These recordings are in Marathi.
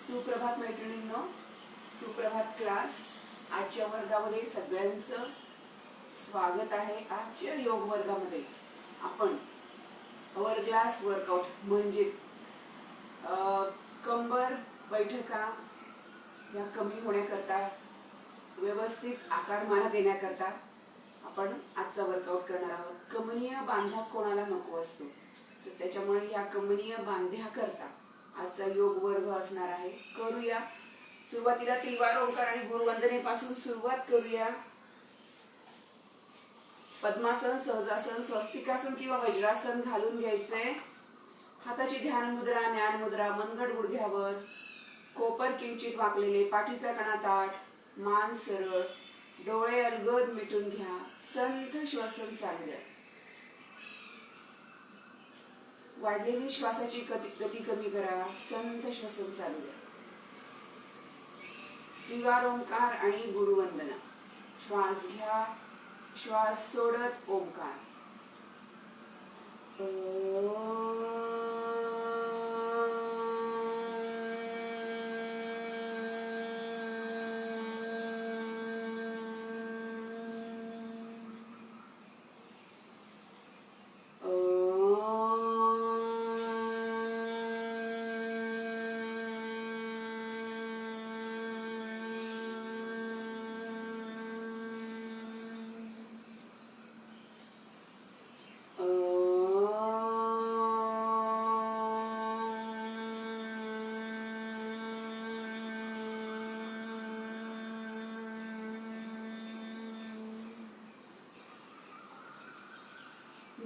सुप्रभात मैत्रिणींनो, सुप्रभात क्लास. आजच्या वर्गामध्ये सगळ्यांचं स्वागत आहे. आजच्या योग वर्गामध्ये आपण अवर ग्लास वर्कआउट म्हणजेच कंबर बैठका या कमी होण्याकरता, व्यवस्थित आकारमाना देण्याकरता आपण आजचा वर्कआउट करणार आहोत. कमनीय बांधा कोणाला नको असतो, तर त्याच्यामुळे या कमनीय बांध्याकरता आजचा योग वर्ग असणार आहे. करूया. सुरुवातीला त्रिवार ओंकार आणि गुरुवंदनेपासून सुरुवात करूया. पद्मासन, सहजासन, स्वस्तिकासन किंवा वज्रासन घालून घ्यायचंय. हाताची ध्यान मुद्रा, ज्ञान मुद्रा मनगट गुडघ्यावर, कोपर किंचित वाकलेले, पाठीचा कणा ताठ, मान सरळ, डोळे अलगद मिटून घ्या. संथ श्वसन चालू द्या. वाढलेली श्वासाची गती कमी करा. संथ श्वसन चालू द्या. त्रिवार ओंकार आणि गुरुवंदना. श्वास घ्या, श्वास सोडत ओंकार.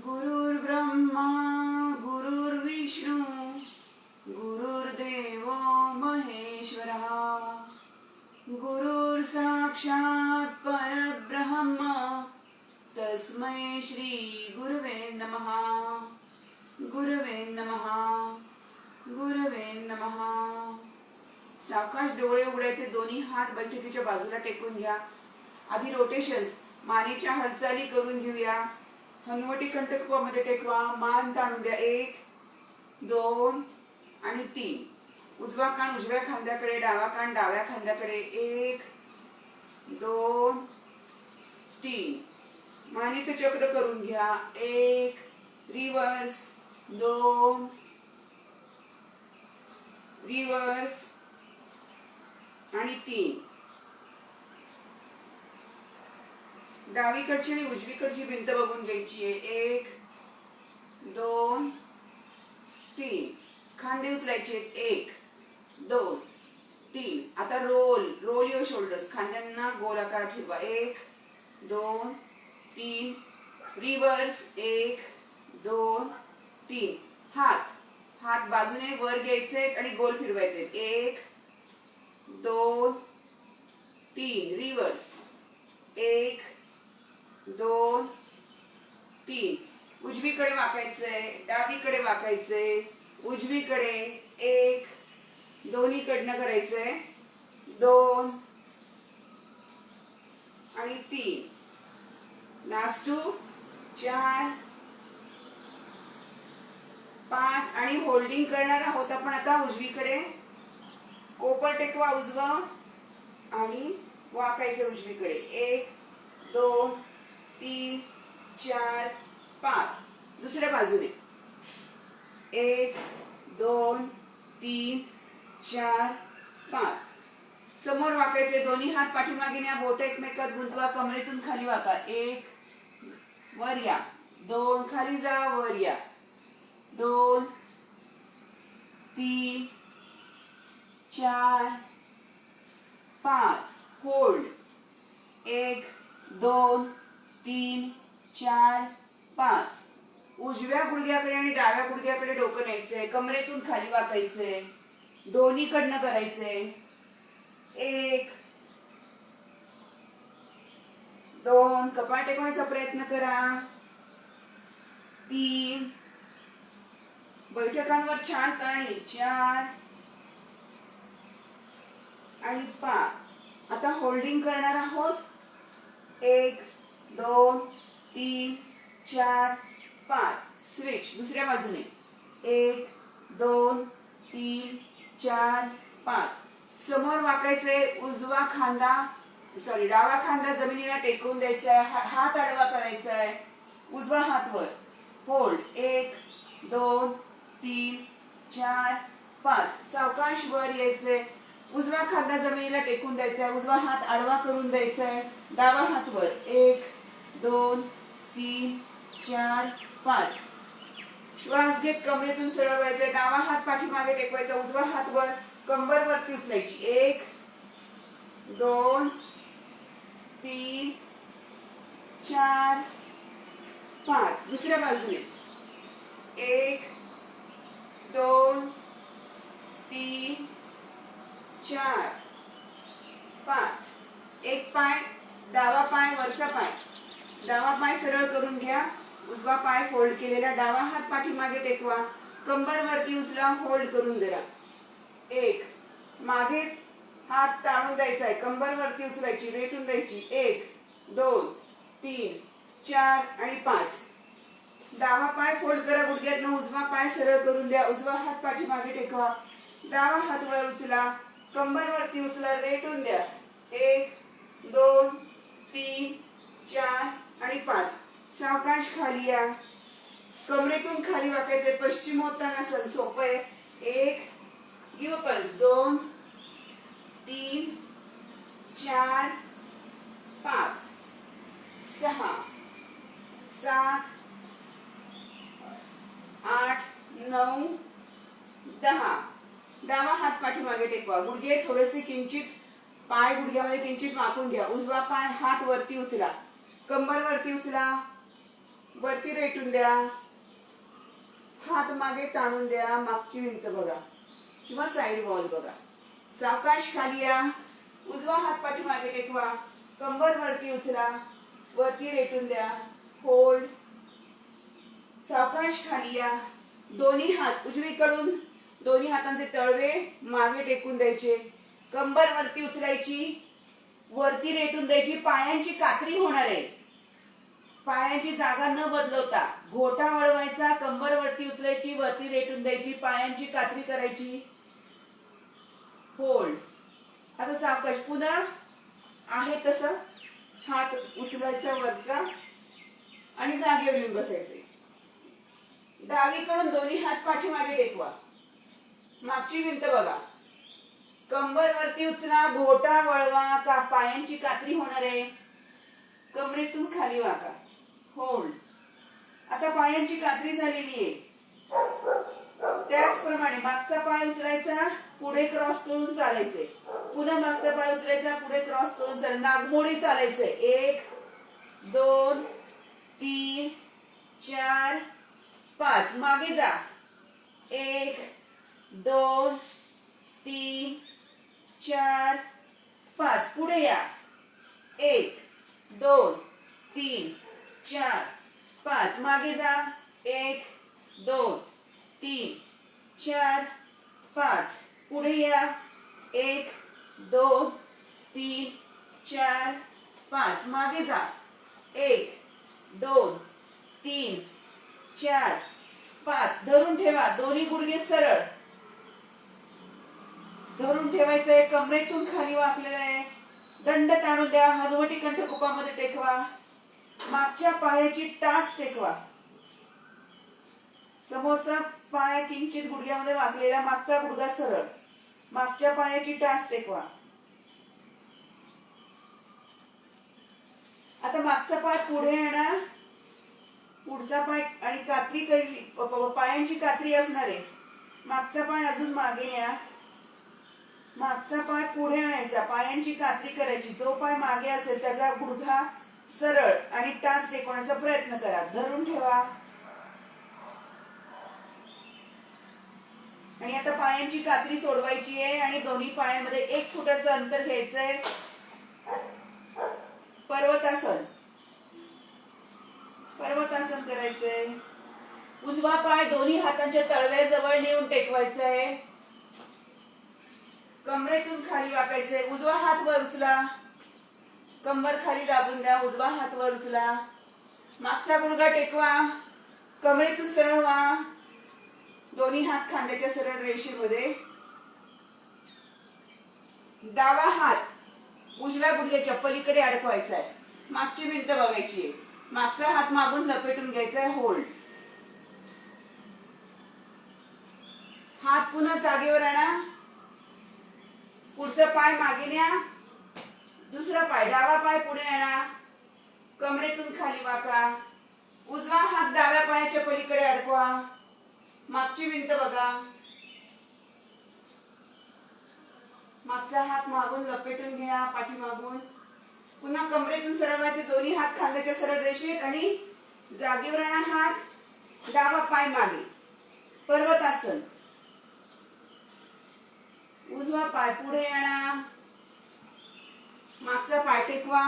गुरुर्ब्रह्मा गुरुर्विष्णू गुरुर्देव महेश्वरः, गुरुर् साक्षात् परब्रह्म तस्मै श्री गुरवे नमः. गुरवे नमः. गुरवे नमः. सावकाश डोळे उघडायचे. दोन्ही हात बैठकीच्या बाजूला टेकून घ्या. आधी रोटेशन्स, मानेच्या हालचाली करून घेऊया. हनुवटी कंठकपामध्ये टेकवा. मान ताणून द्या. 1 2 आणि 3. उजवा कान उजव्या खांद्याकडे, डावा कान डाव्या खांद्याकडे. 1 2 3. मानेचे चक्र करून घ्या. 1 रिव्हर्स, 2 रिव्हर्स आणि 3. डावीकडची आणि उजवीकडची भिंत बघून घ्यायची आहे. 1 2 3. खांदे उचलायचे. 1 2 3. आता रोल युअर शोल्डर्स. खांद्यांना गोलाकार ठेवा. 1 2 3. रिव्हर्स. 1 2 3. हात बाजूने वर घ्यायचे आणि गोल फिरवायचे. 1 2 3. रिव्हर्स. 1 2 3. उजवीकडे वाकायचंय, डावीकडे वाकायचंय, उजवीकडे. 1 दोन्हीकडनं करायचंय. 2 आणि 3. लास्ट 2 4 5 आणि होल्डिंग करणार आहोत आपण आता. उजवीकडे कोपर टेकवा उजवं आणि वाकायचं उजवीकडे. 1 2 3 4 5. दुसऱ्या बाजूने 1 2 3 4 5. समोर वाकायचे. दोन्ही हात पाठीमागे न्या. बोट एकमेकात गुंतवा. कमरेतून खाली वाका. 1 वर या. 2 खाली जा. वर या. 2 3 4 5. होल्ड. 1 2 3 4 5. उजव्या गुडघ्याकडे आणि डाव्या गुडघ्याकडे डोकं न्यायचंय. कमरेतून खाली वाकायचंय. दोन्हीकडनं करायचंय. 1 2. कपाळ टेकवण्याचा प्रयत्न करा. 3. बैठकांवर छान ताणी. 4 आणि 5. आता होल्डिंग करणार आहोत. 1 2 3 4 5. स्विच दुसऱ्या बाजूने. 1 2 3 4 5. समोर वाकायचंय, उजवा खांदा डावा खांदा जमिनीला टेकवून द्यायचा आहे, हात आडवा करायचा आहे, उजवा हात वर, होल्ड. 1 2 3 4 5. सावकाश वर यायचंय, उजवा खांदा जमिनीला टेकून द्यायचा आहे, उजवा हात आडवा करून द्यायचा आहे, डावा हात वर. 1 2 3 4 5. श्वास घेत कमरेतून सरळ व्हायचंय, डावा हात पाठीमागे टेकवायचा, उजवा हात वर, कंबर वरती उचलायची. 1 2 3 4 5. दुसऱ्या बाजूने 1 2 3 4 5. एक पाय, डावा पाय, वरचा पाय, डावा पाय सरळ करून घ्या, उजवा पाय फोल्ड केलेला, डावा हात पाठीमागे टेकवा, कंबर वरती उचला, होल्ड करून धरा. 1. मागे हात ताणून द्यायचा आहे, कंबर वरती उचलायची, रेटून द्यायची. 1 2 3 4 आणि 5. डावा पाय फोल्ड करा गुडघ्यातनं, उजवा पाय सरळ करून द्या, उजवा हात पाठीमागे टेकवा, डावा हात वर उचला, कंबर वरती उचला, रेटून द्या. 1 2 3 4 आणि 5. सावकाश खाली या, कमरेतून खाली वाकायचंय, पश्चिमोत्तानासन सोपं आहे. 1 गिव पल्स, 2 3 4 5 6 7 8 9 10. डावा हात पाठीमागे टेकवा, गुडघे थोडेसे किंचित, पाय गुडघ्यामध्ये किंचित वाकून घ्या, उजवा पाय हात वरती उचला, कंबर वरती उचला, वरती रेटून द्या, हात मागे ताणून द्या, मागची भिंत बघा किंवा साइड वॉल बघा. सावकाश खाली या, उजवा हात पाठीमागे टेकवा, कंबर वरती उचला, वरती रेटून द्या, होल्ड. सावकाश खाली या, दोन्ही हात उजवीकडून, दोन्ही हातांचे तळवे मागे टेकून द्यायचे, कंबर वरती उचलायची, वरती रेटून द्यायची, पायांची कात्री होणार आहे, पायांची जागा न बदलवता घोटा वळवायचा, कंबर वरती उचलायची, वरती रेटून द्यायची, पायांची कात्री करायची, होल्ड. आता सावकाश पुन्हा आहे तसं हात उचलायचा वरचा आणि जागेवर येऊन बसायचे. डावीकडून दोन्ही हात पाठीमागे टेकवा, मागची भिंत बघा, कंबर वरती उचला, घोटा वळवा, पायांची कात्री होणार आहे, कमरेतून खाली वाका, होल्ड. आता पायांची कात्री झालेली आहे, त्याचप्रमाणे मागचा पाय उचलायचा, पुढे क्रॉस करून चालायचे, पुन्हा मागचा पाय उचलायचा, पुढे क्रॉस करून चालायचं, नागमोडी चालायचंय. 1 2 3 4 5. मागे जा, 1 2 3 4 5. पुढे या, 1 2 3 4 5. मागे जा, 1 2 3 4 5. पुढे या, 1 2 3 4 5. मागे जा, 1 2 3 4 5. धरून ठेवा, दोन्ही गुडघे सरळ धरून ठेवायचंय, कमरेतून खाली वाकलेलं आहे, दंड ताणून द्या, हनुवटी कंठकुपामध्ये टेकवा, मागच्या पायाची टाच टेकवा, समोरचा पाय किंचित गुडघ्यामध्ये वाकलेला, मागचा गुडघा सरळ, मागच्या पायाची टाच टेकवा. आता मागचा पाय पुढे आणा, पुढचा पाय आणि कात्री करली, पायांची कात्री असणार आहे, मागचा पाय अजून मागे न्या, मागचा पाय पुढे आणायचा, पायांची कात्री करायची, जो पाय मागे असेल त्याचा गुडघा सरळ आणि टाच टेकवण्याचा प्रयत्न करा, धरून ठेवा. आणि आता पायांची कात्री सोडवायची आहे आणि दोन्ही पायांमध्ये 1 फुटाचं अंतर घ्यायचंय. पर्वतासन, पर्वतासन करायचंय. उजवा पाय दोन्ही हातांच्या तळव्याजवळ नेऊन टेकवायचा आहे, कमरेतून खाली वाकायचंय, उजवा हात वर उचला, कंबर खाली दाबून द्या, उजवा हात वर उचला, मागचा गुडघा टेकवा, कमरेतून सरळ व्हा, दोन्ही हात खांद्याच्या सरळ रेषेमध्ये, डावा हात उजव्या गुडघ्याच्या पलीकडे अडकवायचा आहे. मागची भिंत बघायची आहे. मागचा हात मागून लपेटून घ्यायचा आहे. होल्ड. हात पुन्हा जागेवर आणा. पुढचा पाय मागे न्या. दुसरा पाय डावा पाय पुढे आणा. कमरेतून खाली वाका. उजवा हात डाव्या पायाच्या पलीकडे अडकवा. मागची भिंत बघा. मागचा हात मागून लपेटून घ्या पाठीमागून. पुन्हा कमरेतून सरळ व्हायचे. दोन्ही हात खांद्याच्या सरळ रेषेत आणि जागेवर आणा हात. डावा पाय मागे. पर्वतासन. उजवा पाय पुढे आणा. मागचा पाय टेकवा.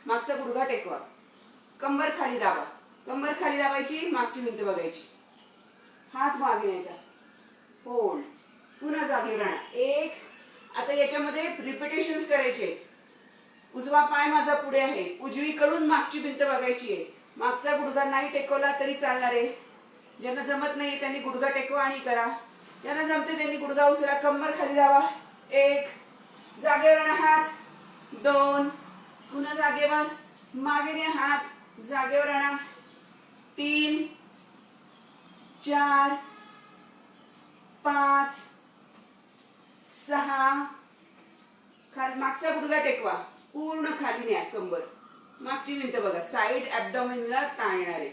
मागचा गुडघा टेकवा. कंबर खाली दाबा. कंबर खाली दाबायची. मागची भिंत बघायची. हात मागे न्यायचा. होल्ड. पुन्हा जागेवर आणा. एक. आता याच्यामध्ये रिपिटेशन्स करायचे. उजवा पाय माझा पुढे आहे. उजवीकडून मागची भिंत बघायची आहे. मागचा गुडघा नाही टेकवला तरी चालणार आहे. ज्यांना जमत नाही त्यांनी गुडघा टेकवा आणि करा. ज्यांना जमते त्यांनी गुडघा उचला. कंबर खाली दाबा. एक. जागेवर आणा हात. दोन. पुन्हा जागेवर. मागे न्या हात. जागेवर आणा. तीन. चार. पाच. सहा. मागचा गुडघा टेकवा. पूर्ण खाली न्या कंबर. मागची भिंत बघा. साइड ऍब्डोमेनला ताणणारे.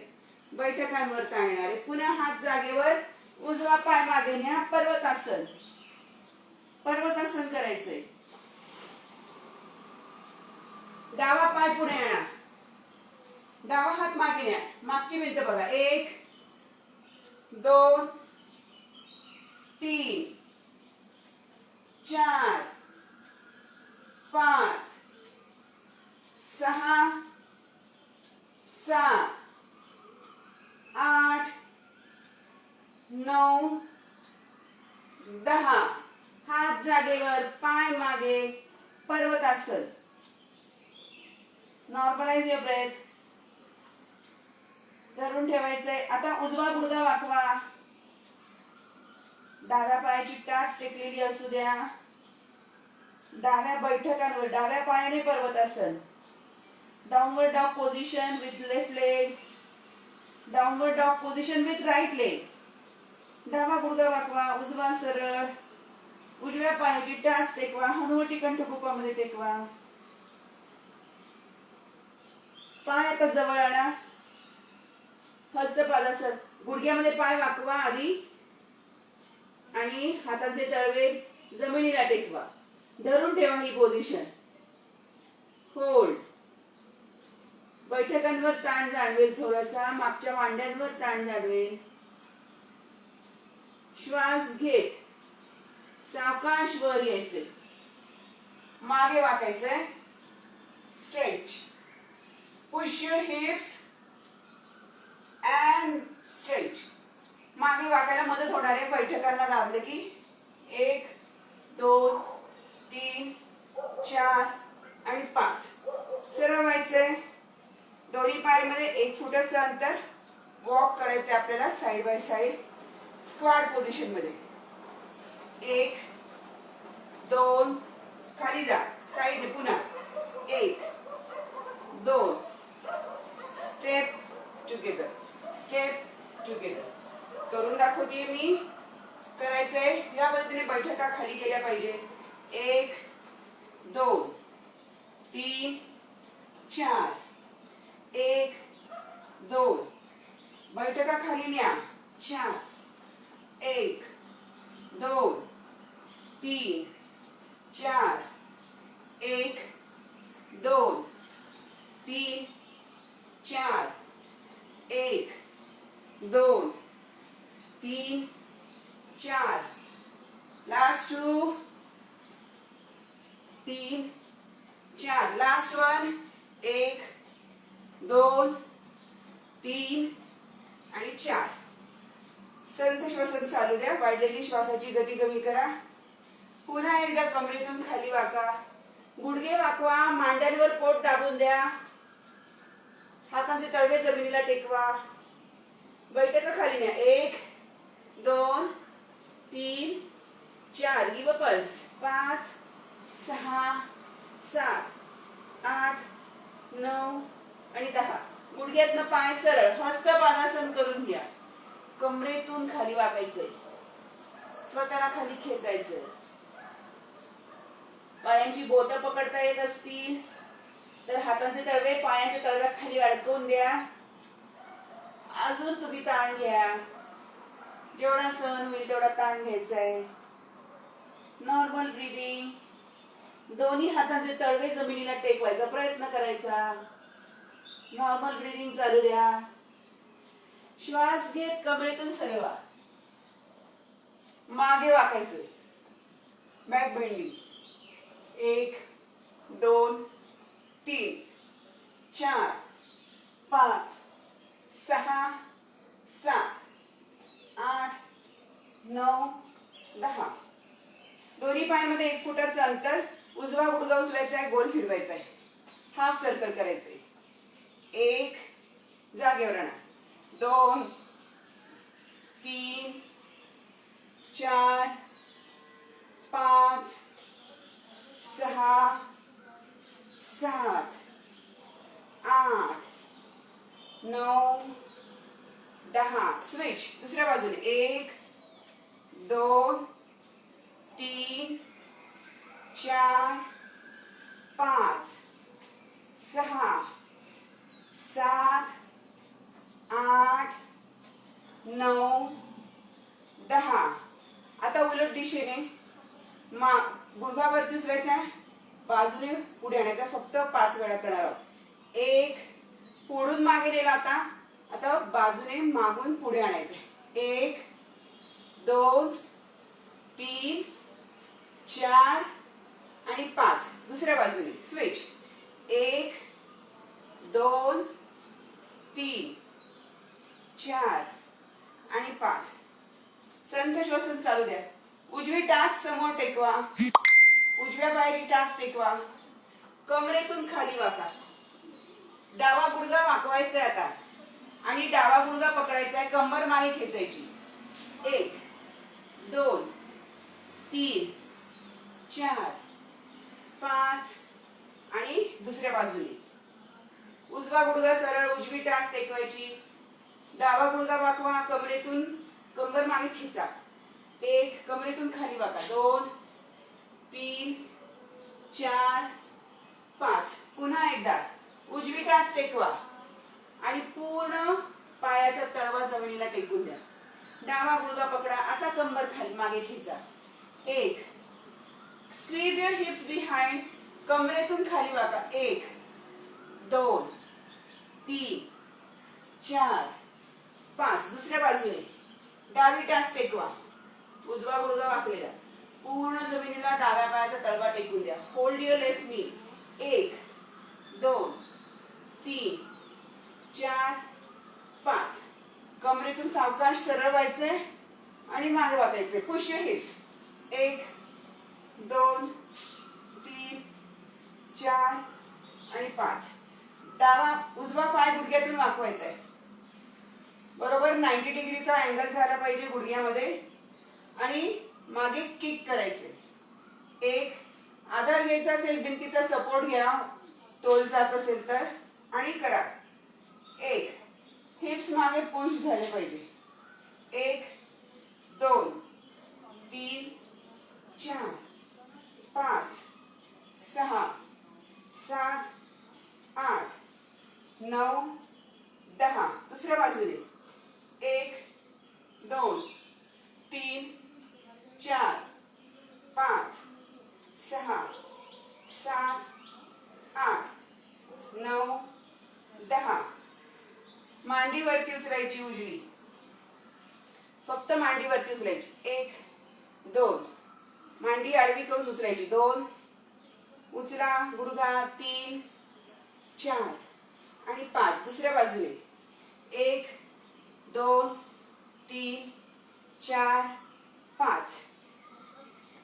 बैठकांवर ताणणारे. पुन्हा हात जागेवर. उजवा पाय मागे न्या. पर्वतासन. पर्वतासन करायचंय. डावा पाय पुढे आणा. डावा हात मागे न्या. मागची भिंत बघा. एक. दोन. तीन. चार. पाच. सहा. सात. आठ. नऊ. 10. हात जागेवर. पाय मागे. पर्वतासन. Normalise your breath. धरून ठेवायचंय. आता उजवा गुडघा वाकवा. डाव्या पायाची टाच टेकलेली असू द्या. डाव्या बैठकांवर. डाव्या पायाने पर्वतासन. Downward dog position with left leg. Downward dog position with right leg. डावा गुडघा वाकवा. उजवा सरळ. उजव्या पायाची टाच टेकवा. हनुवटी कंठकुपामध्ये टेकवा. पाय आता जवळ आणा. हस्तपादासन. गुडघ्यामध्ये पाय वाकवा आधी आणि हाताचे तळवे जमिनीला टेकवा. धरून ठेवा ही पोझिशन. होल्ड. बैठकांवर ताण जाणवेल. थोडासा मागच्या मांड्यांवर ताण जाणवेल. श्वास घेत सावकाश वर यायचे. मागे वाकायचंय. Stretch. Push your hips and stretch. मागे वाकायला मदत होणार आहे. बैठकांना दाबले की. एक. दोन. तीन. चार आणि 5. सरळ व्हायचंय. दोन्ही पायामध्ये 1 फुटाचं अंतर. वॉक करायचंय आपल्याला side by side. Squat position मध्ये. 1. 2. खाली जा. साइड पुन्हा. 1. 2. Step together. Step together. करून दाखवते मी. करायचंय या पद्धतीने. बैठका खाली गेल्या पाहिजे. 1. 2. 3. 4. 1. 2. बैठका खाली न्या. 4. 1. 2. 3. 4. 1. 2. 3. 4. 1. 2. 3. 4. लास्ट 2. 3. 4. लास्ट 1. 1. 2. 3 आणि 4. संथ श्वसन चालू द्या. वाढलेली श्वासाची गती कमी करा. पुन्हा एकदा कमरेतून खाली वाका. गुडघे वाकवा. मांड्यांवर पोट दाबून द्या. हातांचे तळवे जमिनीला टेकवा. बैठका खाली न्या. 1. 2. 3. 4. Give a pulse. 5. 6 7 8 9 आणि 10. गुडघ्यातनं पाय सरळ, हस्तपादासन करून घ्या. कमरेतून खाली वाकायचंय, स्वतःला खाली खेचायचं. पायांची बोटं पकडता येत असतील तर हातांचे तळवे पायांच्या तळव्यात खाली अडकवून द्या. अजून तुम्ही ताण घ्या, जेवढा सहन होईल तेवढा ताण घ्यायचा आहे. Normal breathing. दोन्ही हातांचे तळवे जमिनीला टेकवायचा प्रयत्न करायचा. नॉर्मल ब्रीदिंग चालू द्या. श्वास घेत कमरेतून सरळ व्हा. मागे वाकायचं, बॅक बेंडिंग. 1 2 3 4 5 6 7 8 9 10. दोन्ही पायांमध्ये 1 फुटाचं अंतर. उजवा गुडघा उचलायचा आहे, गोल फिरवायचा आहे, हाफ सर्कल करायचंय. 1 जागेवर आणा. 2 3 4 5 6 7 8 9 10. स्विच दुसऱ्या बाजूने. 1 2 3 4 5 6 7 8 9 10. आता उलट दिशेने गुडघा वरती उचलायचा, बाजूने पुढे आणायचा. फक्त 5 वेळा करणार आहोत. 1 पुढून मागे नेला, आता बाजूने मागून पुढे आणायचं. 1 2 3 4 आणि 5. दुसऱ्या बाजूने स्विच. 1 2 3 4 आणि 5. संथ श्वसन चालू द्या. उजवी टाच समोर टेकवा, उजव्या पायाची टाच टेकवा. कमरेतून खाली वाका. डावा गुडघा वाकवायचा आहे आता आणि डावा गुडघा पकडायचा आहे, कंबर मागे खेचायची. 1 2 3 4 5 आणि दुसऱ्या बाजूने. उजवा गुडघा सरळ, उजवी टाच टेकवायची. डावा गुडघा वाकवा, कमरेतून कंबर मागे खेचा. 1 कमरेतून खाली वाका. 2 3 4 5. पुन्हा एकदा उजवी टाच टेकवा आणि पूर्ण पायाचा तळवा जमिनीला टेकून द्या. डावा गुडघा पकडा, आता कंबर खाली मागे खेचा. 1 स्क्वीज युअर हिप्स बिहाइंड. कमरेतून खाली वाका. 1 2 3 4 5. दुसऱ्या बाजूने डावी टाच टेकवा, उजवा गुडघा वाकलेला. पूर्ण जमिनीला डाव्या पायाचा तळवा टेकून द्या. होल्ड युअर लेफ्ट नी. 1 2 3 4 5. कमरेतून सावकाश सरळ व्हायचंय आणि मागे वाकायचंय. Push your hips. 1 2 3 4 आणि 5. उजवा पाय गुडघ्यातून वाकवायचा आहे. बरोबर 90 डिग्रीचा अँगल झाला पाहिजे गुडघ्यामध्ये आणि मागे किक करायचे. 1 आधार घ्यायचा असेल, भिंतीचा सपोर्ट घ्या, तोल जात असेल तर, आणि करा. 1 हिप्स मागे पुश झाले पाहिजे. 1 2 3 4 5 6 7 8 9 10. दुसऱ्या बाजूने 1 2 3 4 5 6 7 8 9 10. मांडीवरती उचलायची उजवी, फक्त मांडीवरती उचलायची. 1 2. मांडी आडवी करून उचलायची. 2 उचला गुडघा. 3 4 आणि 5. दुसऱ्या बाजूने 1 2 3 4 5.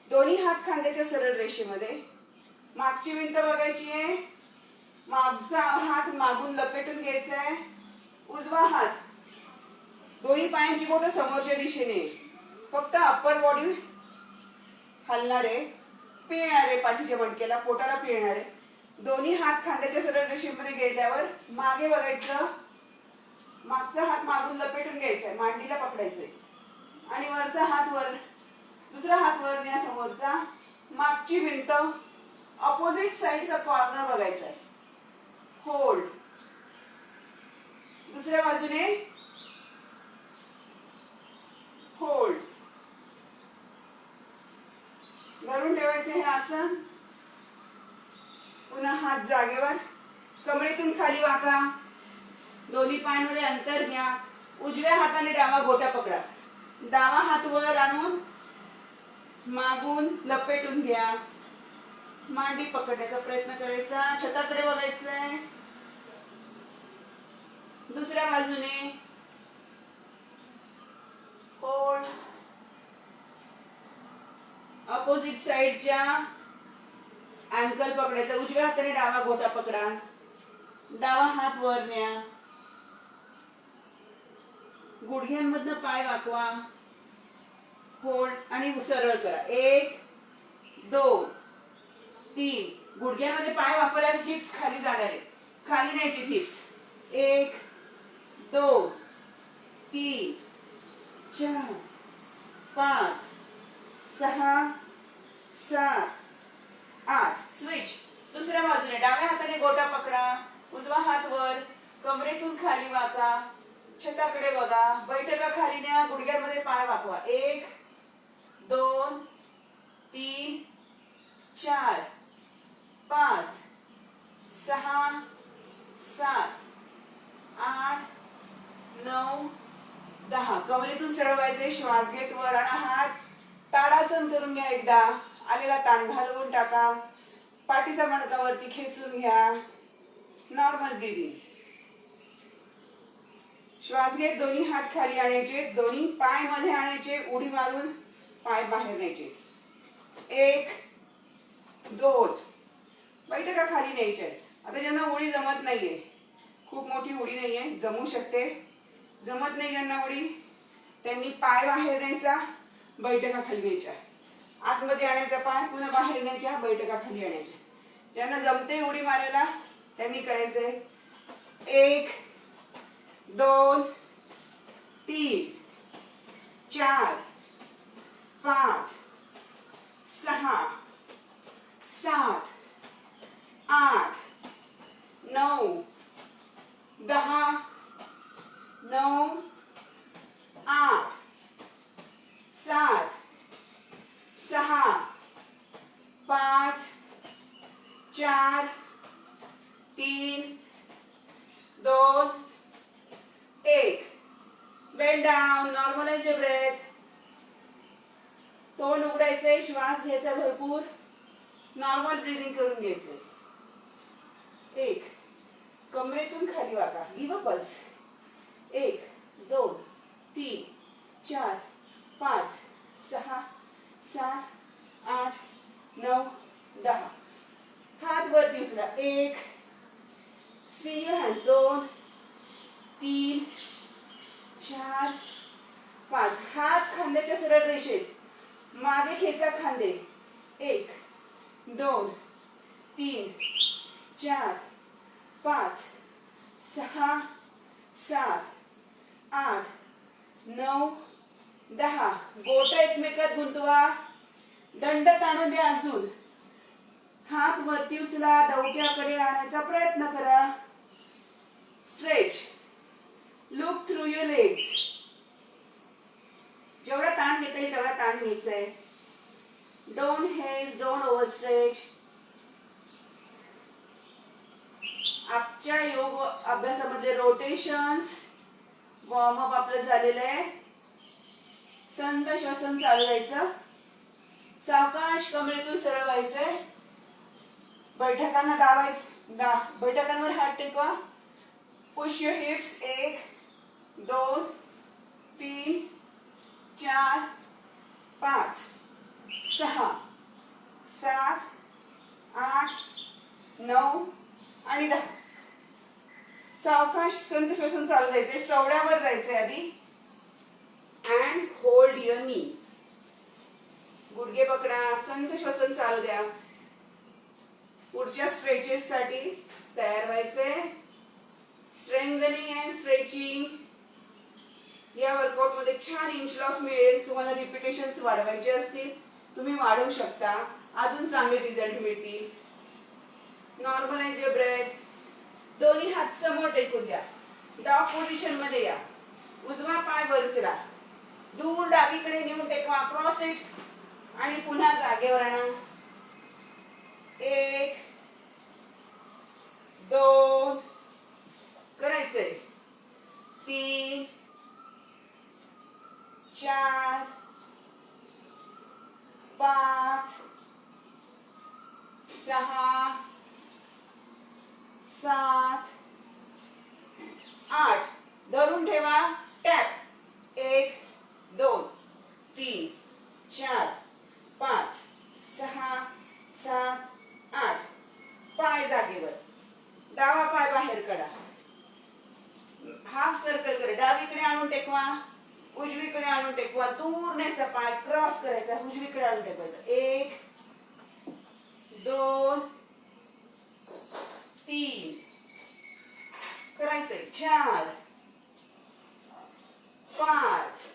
दोन्ही हात खांद्याच्या सरळ रेषेमध्ये. मागची भिंत बघायची आहे. मागचा हात मागून लपेटून घ्यायचा आहे. उजवा हात दोन्ही पायांची बोटं समोरच्या दिशेने. फक्त अप्पर बॉडी हलणार आहे. पिळणार आहे पाठीच्या मणक्याला, पोटाला पिळणार आहे. दोन्ही हात खांद्याच्या सरळ रेषेमध्ये गेल्यावर मागे बघायचं, मागचा हात मागून लपेटून घ्यायचा आहे, मांडीला पकडायचंय आणि वरचा हात वर, दुसरा हात वर न्या समोरचा, मागची भिंत, ऑपोजिट साइडचा कॉर्नर बघायचा आहे. होल्ड. दुसऱ्या बाजूने होल्ड. धरून ठेवायचे हे आसन. पुन्हा हात जागेवर, कमरेतून खाली वाका, दोन्ही पायांमध्ये अंतर घ्या. उजव्या हाताने डावा गोटा पकडा, डावा हात वर आणून मागून लपेटून घ्या, मांडी पकडण्याचा प्रयत्न करायचा, छताकडे बघायचंय. दुसऱ्या बाजूने होल्ड. अपोजिट साइडच्या अँकल पकडायचा, उजव्या हाताने डावा गोटा पकडा, डावा हात वर न्या, गुडघ्यांमधनं पाय वाकवा, होल्ड आणि सरळ करा. 1 2 3. गुडघ्यामध्ये पाय वापरल्यावर हिप्स खाली जाणार आहे, खाली न्यायची हिप्स. 1 2 3 4 5 6 7 8. स्विच. दुसऱ्या बाजूने डाव्या हाताने गोटा पकडा, उजवा हात वर, कमरेतून खाली वाका, छताकडे बघा, बैठका खाली न्या, गुडघ्यांमध्ये पाय वाकवा. 1 2 3 4 5 6 7 8 9 10. कमरेतून सरळ व्हायचे, श्वास घेत वर आणा हात, ताडासन करून घ्या. एकदा आलेला ताण घालवून टाका, पाठीचा मणका वरती खेचून घ्या. Normal breathing. श्वास घेत दोन्ही हात खाली आणायचे, दोन्ही पाय मध्ये आणायचे, उडी मारून पाय बाहेर न्यायचे. 1 2. बैठका खाली न्यायच्या आहेत. आता ज्यांना उडी जमत नाहीये, खूप मोठी उडी नाहीये, जमू शकते, जमत नाही ज्यांना उडी, त्यांनी पाय बाहेर न्यायचा, बैठका खाली न्यायच्या, आतमध्ये आणायचा पाय, पुन्हा बाहेर न्यायच्या, बैठका खाली आणायच्या. ज्यांना जमते उडी मारायला त्यांनी करायचंय. 1 2 3 4 5 6 7 8 9 10 9 8 7 6 5 4 3 2 1. Bend down. Normalize your breath. तोंड उघडायचे, श्वास घ्यायचा भरपूर, नॉर्मल ब्रीदिंग करून घ्यायचे. 1. कमरेतून खाली वाका, गिव्ह अ पल्स. 1 2 3 4 5 6 7 8 9 10. हात वरती उचला. 1 स्विंग युअर हँड्स. 2 3 4 5. हात खांद्याच्या सरळ रेषेत, मागे खेचा खांदे. 1 2 3 4 5 6 7 8 9 10. बोट एकमेकात गुंतवा, दंड ताणून द्या. अजून हात वरती उचला, डोक्याकडे आणायचा प्रयत्न करा. Stretch. Look through your legs. जेवढा ताण घेता येईल तेवढा ताण घ्यायचा आहे. Don't hedge, don't over stretch. आजच्या योग अभ्यासामधले रोटेशन्स, वॉर्मअप आपलं झालेलं आहे. संत श्वसन चालू राहायचं, सावकाश कमरेतून सरळ व्हायचंय, बैठकांना दाबायचं, बैठकांवर हात टेकवा. Push your hips. 1 2 3 4 5 6 7 8 9 आणि 10. सावकाश संत श्वसन चालू द्यायचे, चवड्यावर जायचे आधी. अँड होल्ड युअर नी. गुडघे पकडा, संथ श्वसन चालू द्या. पुढच्या स्ट्रेचेस साठी तयार व्हायचंय. स्ट्रेंथनिंग अँड स्ट्रेचिंग या वर्कआउट मध्ये छान इंच लॉस मिळेल. तुम्हाला रिपिटेशन्स वाढवायचे असतील तुम्ही वाढवू शकता, अजून चांगले रिझल्ट मिळतील. Normalize your breath. दोन्ही हात समोर टेकून द्या. डॉग पोझिशन मध्ये या. उजवा पाय वर उचला, दूर डावीकडे नेऊन टेकवा. क्रॉस इट आणि पुन्हा जागेवर आणा. 1 2 करायचंय. 3 4 5 6 7 8. धरून ठेवा. टॅप. 1 2 3 4 5 6 7 8. पाय जागेवर. डावा पाय बाहेर काढा. हाफ सर्कल करा. डावीकडे आणून टेकवा, उजवीकडे आणून टेकवा. दूर न्यायचा पाय, क्रॉस करायचा, उजवीकडे आणून टेकवायचा. 1 2 3 करायचंय. 4 5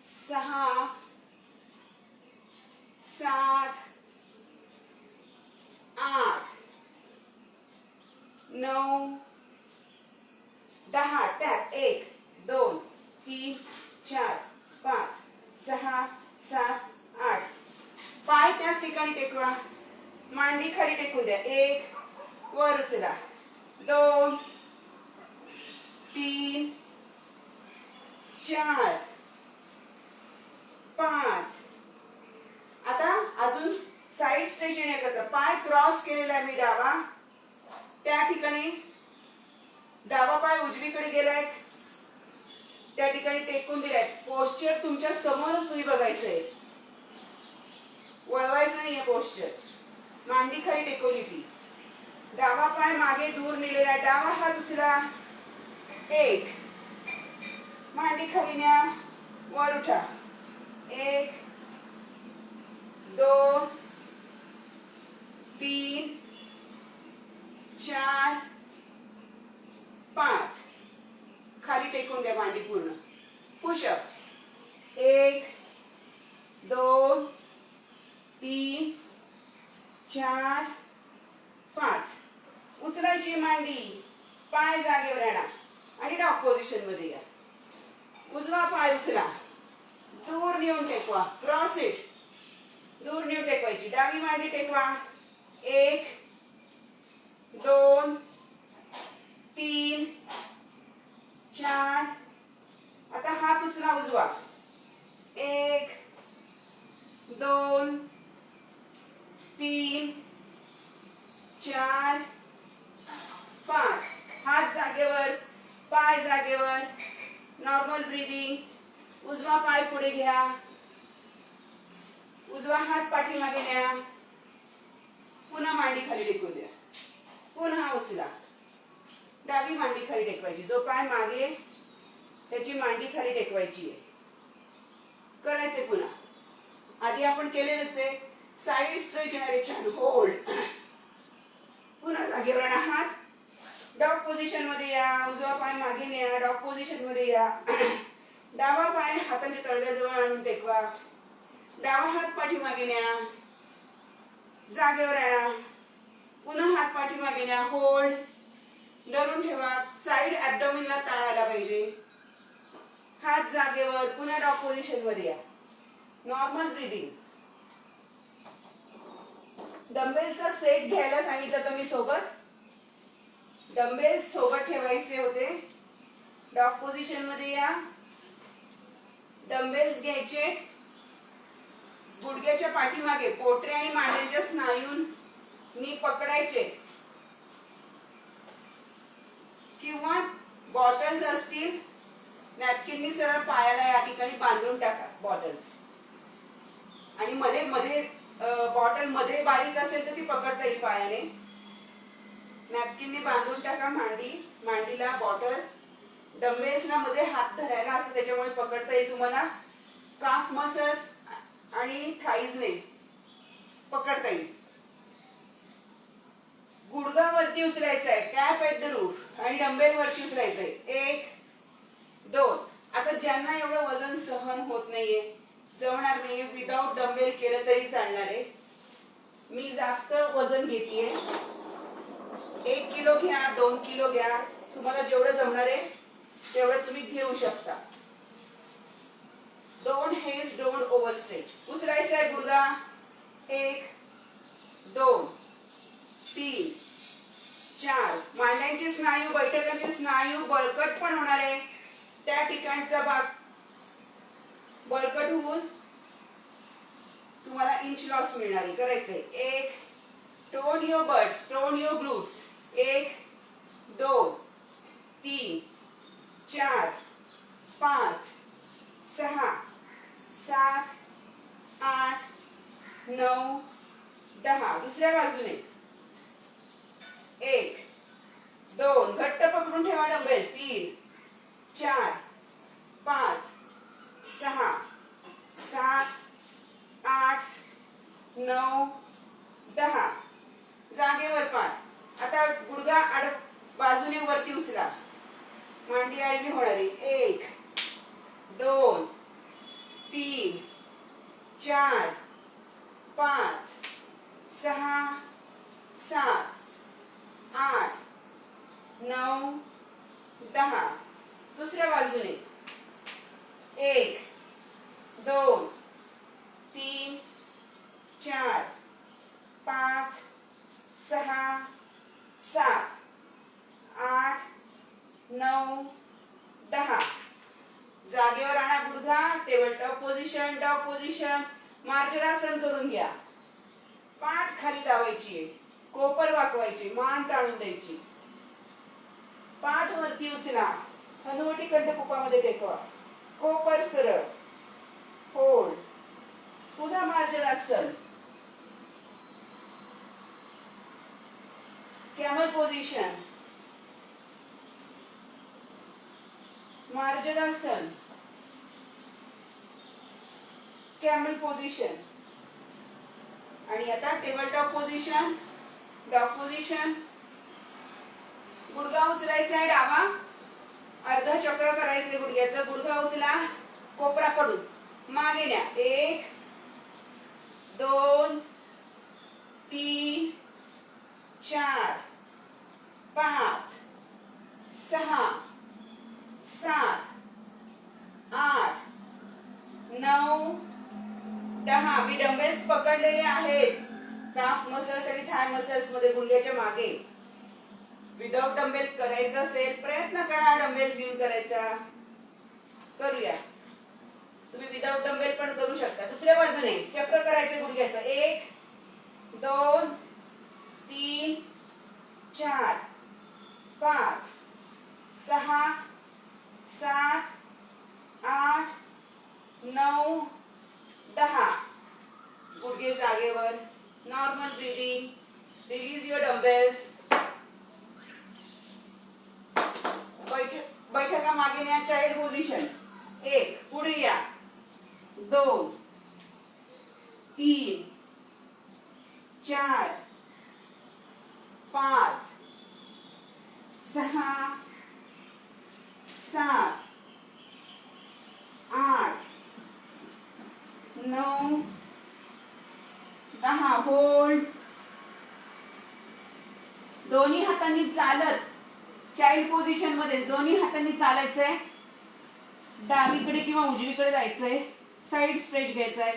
6 7 8 9 10. टॅप. 1 2 3 4 5 6 7 8. पाय त्याच ठिकाणी टेकवा. मांडी खाली टेकू द्या. 1 वर उचला. 2 3 4 5. आता अजून साइड स्ट्रेच येण्याकरता पाय क्रॉस केलेला आहे मी डावा, त्या ठिकाणी डावा पाय उजवीकडे गेलाय, त्या ठिकाणी टेकून दिलाय. पोस्चर तुमच्या समोरच तुम्ही बघायचंय, वळवायचं नाहीये पोस्चर. मांडी खाली टेकवली ती. डावा पाय मागे दूर नेलेला आहे. डावा हात उचला. 1 मांडी खाली न्या, वर उठा. 1 2 3 4 5. खाली टेकून द्या मांडी पूर्ण. पुशअप्स. 1 2 3 4 5. उचलायची मांडी, पाय जागेवर आणा आणि डॉग पोझिशन मध्ये या. उजवा पाय उचला, दूर नेऊन टेकवा. Cross it. दूर नेऊन टेकवायची. डावी मांडी टेकवा. 1 2 3 4. आता हात उचला उजवा. 1 2 3 4 5. हात जागेवर, पाय जागेवर. Normal breathing. उजवा पाय पुढे घ्या, उजवा हात पाठीमागे न्या. पुन्हा मांडी खाली टेकून द्या. पुन्हा उचला. डावी मांडी खाली टेकवायची. जो पाय मागे त्याची मांडी खाली टेकवायची आहे. करायचे पुन्हा. आधी आपण केलेलंच आहे. साइड स्ट्रेच येणारे छान. होल्ड. पुन्हा जागेवर आणा हात. डॉग पोझिशन मध्ये या. उजवा पाय मागे न्या. डॉग पोझिशन मध्ये या. डावा पाय हाताच्या तळव्याजवळ आणून टेकवा. डावा हात पाठीमागे न्या, जागेवर आणा. पुन्हा हात पाठीमागे न्या. होल्ड. धरून ठेवा. साइड ॲब्डोमेनला ताणायला पाहिजे. हात जागेवर. पुन्हा डॉग पोझिशन मध्ये या. Normal breathing. डंबेलचा सेट घ्यायला सांगितलं तर मी सोबत. डंबेल्स सोबत ठेवायचे होते. डॉग पोझिशन मध्ये या. डंबेल्स घ्यायचे. गुडघ्याच्या पाठीमागे पोटरे आणि मांड्यांच्या स्नायूंनी पकडायचे, किंवा बॉटल्स असतील नॅपकिननी सरळ पायाला या ठिकाणी बांधून टाका बॉटल्स. आणि मध्ये मध्ये बॉटल मध्ये बारीक असेल तर ती पकडता येईल पायाने. नॅपकिनने बांधून टाका मांडीला बॉटल. डंबेल्सला मध्ये हात धरायला असं त्याच्यामुळे पकडता येईल तुम्हाला. काफ मसल्स आणि थाईजने पकडता येईल. गुडघा वरती उचलायचा आहे, कॅप ॲट द रूफ, आणि डंबेल वरती उचलायचं आहे. 1 2. आता ज्यांना एवढं वजन सहन होत नाहीये, जमणार नाही, विदाउट डंबेल केलं तरी चालणार आहे. मी जास्त वजन घेतेय, 1 किलो घ्या, 2 किलो घ्या, तुम्हाला जेवढं जमणार आहे तेवढं तुम्ही घेऊ शकता. Don't hedge, don't overstretch. उचलायचा आहे गुडघा. 1 2 3 4. मांड्यांचे स्नायू, बैठकांचे स्नायू बळकट पण होणार आहे. त्या ठिकाणचा भाग बळकट होऊन तुम्हाला इंच लॉस मिळणार आहे. करायचंय. 1 tone your butts, tone your glutes. 1 2 3 4 5 6 7 8 9 10. दुसऱ्या बाजूने 1 2. घट्ट पकडून ठेवा डंबेल. 3 4 5 6 7 8 9 10. जागेवर पाठ. आता गुडघा बाजूने वरती उचला, मांडी आडवी होणार आहे. 1 2 3 4 5 6 7 8 9 10. दुसऱ्या बाजूने 1 2 3 4 5 6 7 8 9 10. जागेवर आणा गुडघा. Table top position, dog position. मार्जरासन करून घ्या. पाठ खाली लावायची आहे, कोपर वाकवायची, मान टाळून द्यायची. पाठ वरती उचला, हनुवटी कंठकुपामध्ये टेकवा, कोपर सरळ. होल्ड. पुन्हा मार्जरासन. कॅमल पोझिशन, मार्जरासन, कॅमल पोझिशन. आणि आता table top position, dog position. गुडघा उचलायचा आहे डावा, अर्ध चक्र करायचे गुडघ्याचं. गुडघा उचला, कोपराकडून मागे न्या. 1 2 3 4 5 6 7 8 9 10. मी डंबेल्स पकडलेले आहेत काफ मसल्स आणि थाय मसल्स मध्ये, गुडघ्याच्या मागे. विदाउट डंबेल करायचं असेल, प्रयत्न करा डंबेल्स घेऊन करायचा. करूया. तुम्ही विदाउट डंबेल पण करू शकता. दुसऱ्या बाजूने चक्र करायचं गुडघ्याचं. 1 2 3 4 5 6 7 8 9 10. गुडघे जागेवर. Normal breathing. Release your dumbbells. बैठका मागे न्या. Child position. 1 पुढे या. 2 3 4 5 6 7 8 9 10. होल्ड. दोन्ही हातांनी चालत, चाइल्ड पोझिशन मध्ये दोन्ही हातांनी चालायचंय. डावीकडे किंवा उजवीकडे जायचंय. साइड स्ट्रेच घ्यायचाय.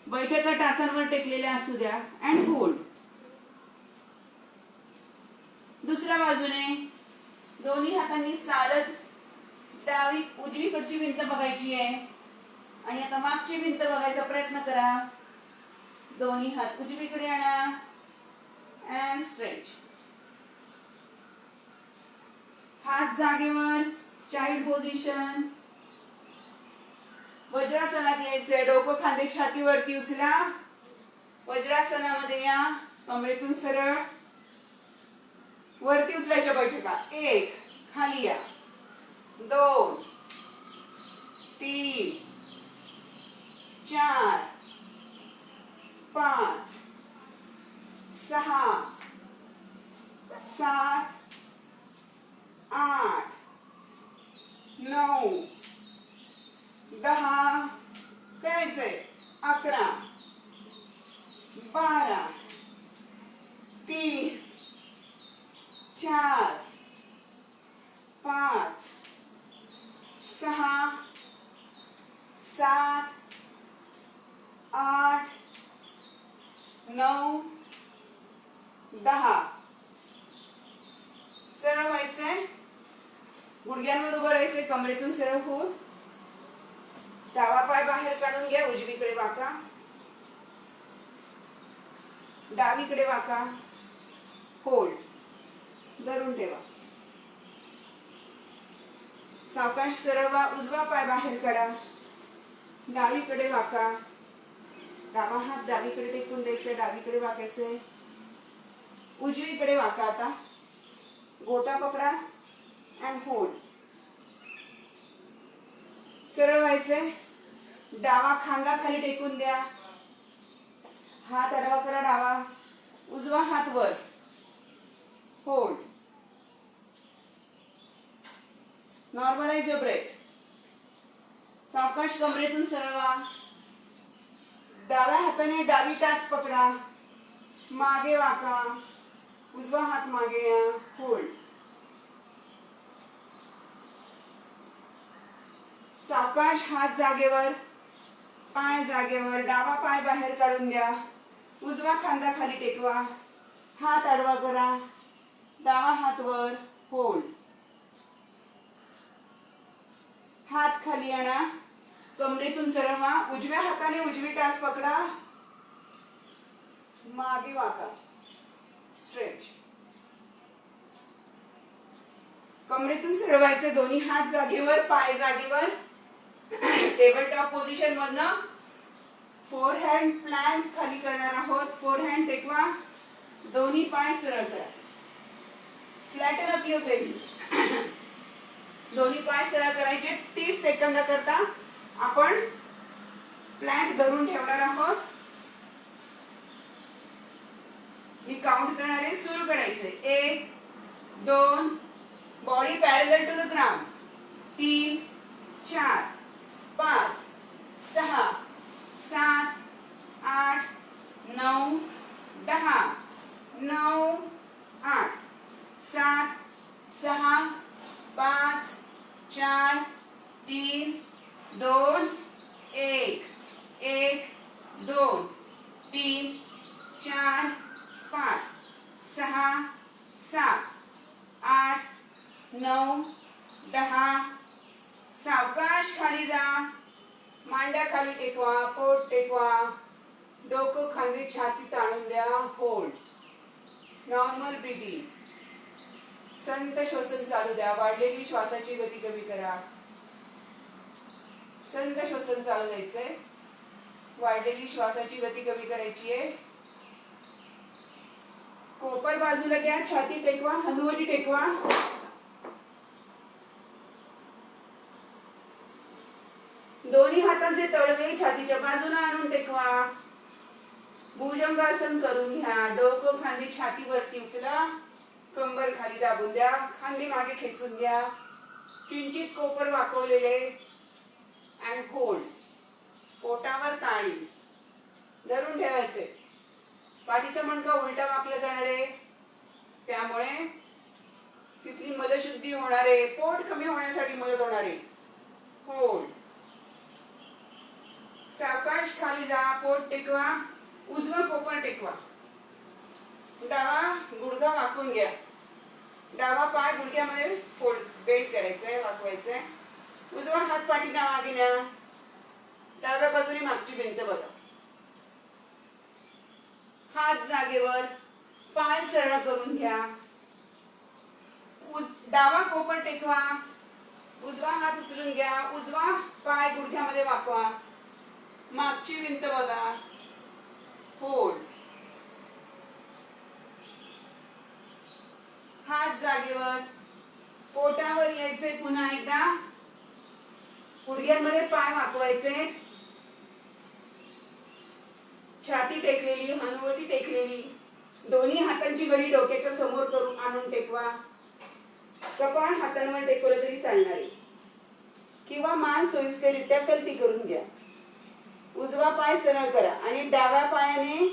बैठका टाचांवर टेकलेल्या असू द्या. And hold. दुसऱ्या बाजूने दोन्ही हातांनी चालत उजवीकडची भिंत बघायची आहे. आणि आता मागची भिंत बघायचा प्रयत्न करा. दोन्ही हात उजवीकडे आणा. And stretch. हात जागेवर. Child position. वज्रासनात यायचंय. डोकं खांदे छातीवरती उचला. वज्रासनामध्ये या. कमरेतून सरळ वरती उचलायच्या बैठका. 1 खाली या. 2 3 4 5 6 7 8 9 10 करायचंय 11 12 3 4 5 6 7 8 9 10 सरळ व्हायचंय गुडघ्यांवर उभं राहायचंय कमरेतून सरळ होऊन डावा पाय बाहेर काढून घ्या उजवीकडे वाका डावीकडे वाका होल्ड धरून ठेवा सावकाश सरळ व्हा उजवा पाय बाहेर काढा डावीकडे वाका डावा हात डावीकडे टेकून द्यायचा डावीकडे वाकायचंय उजवीकडे वाका आता गोटा पकडा अँड होल्ड सरळ व्हायचंय डावा खांदा खाली टेकून द्या हात आडवा करा डावा उजवा हात वर होल्ड नॉर्मलाइज युअर ब्रेथ सावकाश कमरेतून सरळ व्हा डाव्या हाताने डावी टाच पकडा मागे वाका उजवा हात मागे या होल्ड सावकाश हात जागेवर पाय जागेवर डावा पाय बाहेर काढून घ्या उजवा खांदा खाली टेकवा हात आडवा करा डावा हात वर होल्ड हात खाली आणा कमरेतून सरळ व्हा उजव्या हाताने उजवी टाच पकडा मागे वाका स्ट्रेच कमरेतून सरळ व्हायचे दोन्ही हात जागेवर पाय जागेवर टेबल टॉप पोझिशन मधनं फोर हँड प्लॅंक खाली करणार आहोत फोर हँड टेकवा दोन्ही पाय सरळ करा फ्लॅटन अप युअर बेली दोन्ही पाय सरळ करायचे 30 सेकंद करता आपण प्लॅंक धरून ठेवणार आहोत मी काउंट करणार आहे सुरू करायचे 1 2 body parallel to the ground 3 4 5 6 7 8 9 10 9 8 7 6 5 4 3 2 1 1 2 3 4 5 6 7 8 9 10 सावकाश खाली जा मांड्या खाली टेकवा पोट टेकवा डोकं खांदे छाती ताणून द्या होल्ड नॉर्मल ब्रीदिंग संत श्वसन चालू द्या वाढलेली श्वासाची गती कमी करा संत श्वसन चालू द्यायचंय वाढलेली श्वासाची गती कमी करायची आहे कोपर बाजूला घ्या छाती टेकवा हनुवटी टेकवा दोन्ही हातांचे तळवे छातीच्या बाजूला आणून टेकवा भुजंगासन करून घ्या डोकं खांदी छातीवरती उचला कंबर खाली दाबून द्या खांदी मागे खेचून घ्या किंचित कोपर वाकवलेले अँड होल्ड पोटावर ताळी धरून ठेवायचे पाठीचा मणका उलटा वाकला जाणार आहे त्यामुळे तिथली मलशुद्धी होणार आहे पोट कमी होण्यासाठी मदत होणार आहे होल्ड सावकाश खाली जा पोट टेकवा उजवा कोपर टेकवा डावा गुडघा वाकून घ्या डावा पाय गुडघ्यामध्ये फोल्ड बेंड करायचंय वाकवायचंय उजवा हात पाठीला मागे न्या डाव्या बाजूने मागची भिंत बघा हात जागेवर पाय सरळ करून घ्या डावा कोपर टेकवा उजवा हात उचलून घ्या उजवा पाय गुडघ्यामध्ये वाकवा मागची भिंत बघा होल्ड हात जागेवर पोटावर यायचे पुन्हा एकदा गुडघ्यांमध्ये पाय वाकवायचे छाती टेकलेली, हनुवटी टेकलेली, दोन्ही हातांची घडी डोक्याच्या समोर करून आणून टेकवा. कपाळ हातांवर टेकवलं तरी चालणार आहे किंवा मान सोयीस्कररित्या कलती करून घ्या. उजवा पाय सरळ करा आणि डाव्या पायाने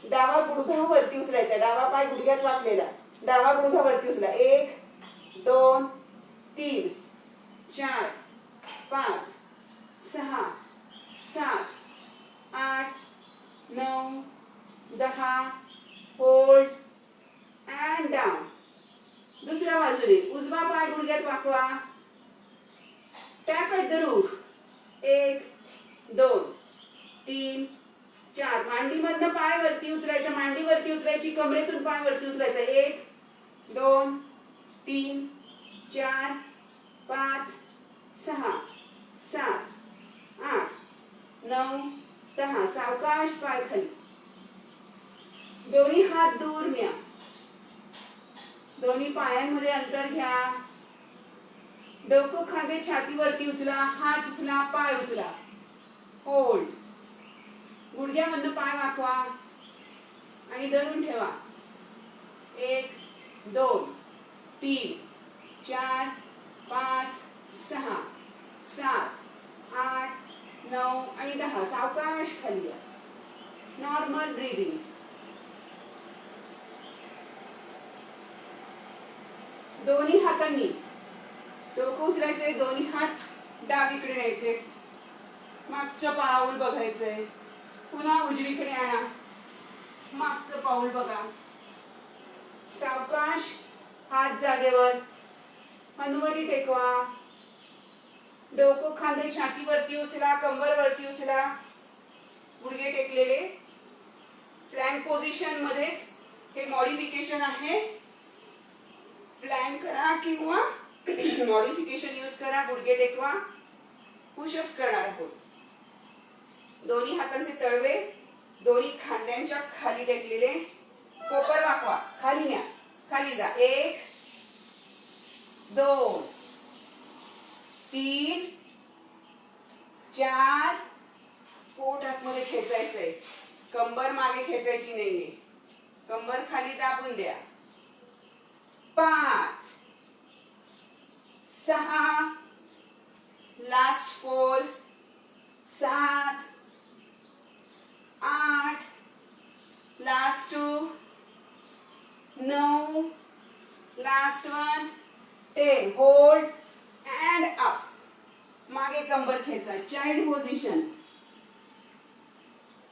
डावा गुडघा वरती उचलायचा. डावा पाय गुडघ्यात वाकलेला, डावा गुडघा वरती उचला. 1 2 3 4 5 6 7 8 9 10. Hold and down. दुसऱ्या बाजूने उजवा पाय गुडघ्यात वाकवा. Tap at the roof. 1 2 3 4. मांडीमधनं पाय वरती उचलायचा, मांडी वरती उचलायची, कमरेतून पाय वरती उचलायचा. 1 2 3 4 5 6 7 8 9 10. सावकाश पाय खाली. दोन्ही हात दूर न्या. दोन्ही पायांमध्ये अंतर घ्या. डोकं खांदे छातीवरती उचला, हात उचला, पाय उचला. होल्ड. गुडघ्यामधनं पाय वाकवा आणि धरून ठेवा. 1 2 3 4 5 6 7 8 9 आणि 10. सावकाश खाली या. Normal breathing. दोन्ही हातांनी डोकं उचलायचे, दोन्ही हात डावीकडे न्यायचे, मागचं पाऊल बघायचंय. पुन्हा उजवीकडे आणा, मागचं पाऊल बघा. सावकाश हात जागेवर, हनुवटी टेकवा. डोकं खांदे छातीवरती उचला, कंबर वरती उचला, गुडघे टेकलेले. प्लॅंक पोझिशन मध्येच हे मॉडिफिकेशन आहे. प्लॅंक करा किंवा मॉडिफिकेशन यूज करा. गुडघे टेकवा. पुशअप्स करणार आहोत. दोन्ही हातांचे तळवे दोन्ही खांद्यांच्या खाली टेकलेले. कोपर वाकवा, खाली न्या, खाली जा. 1 2 3 4. पोट आतमध्ये खेचायचंय, कंबर मागे खेचायची नाहीये. कंबर खाली दाबून द्या. 5 6. Last 4 7 8. Last 2 9. Last 1 10. Hold and up. मागे कंबर खेचा. Child position.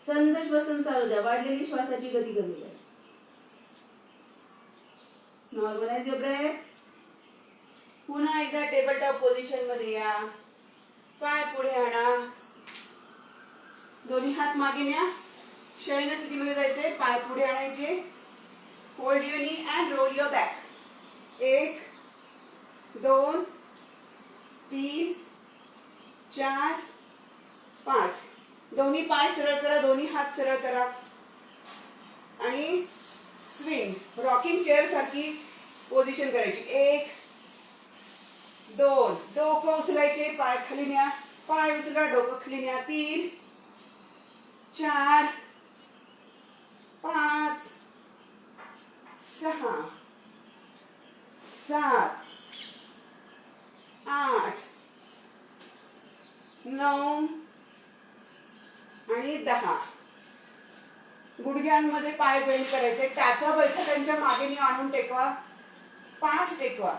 संद श्वसन चालू द्या. वाढलेली श्वासाची गती कमी द्या. Normalize your breath. पुन्हा एकदा टेबल टॉप पोझिशन मध्ये या. पाय पुढे आणा. दोन्ही हात मागे न्या. शयन स्थितीमध्ये जायचे. पाय पुढे आणायचे. होल्ड युअर नी अँड रोल युअर बॅक. 1 2 3 4 5. दोन्ही पाय सरळ करा, दोन्ही हात सरळ करा आणि स्विंग. रॉकिंग चेअर सारखी पोझिशन करायची. 1 2. डोकं उचलायचे, पाय खाली न्या, पाय उचला, डोकं खाली न्या. 3 4 5 6 7 8 9 आणि 10. गुडघ्यांमध्ये पाय बेंड करायचे. टाचा बैठकांच्या मागे आणून टेकवा. पाठ टेकवा.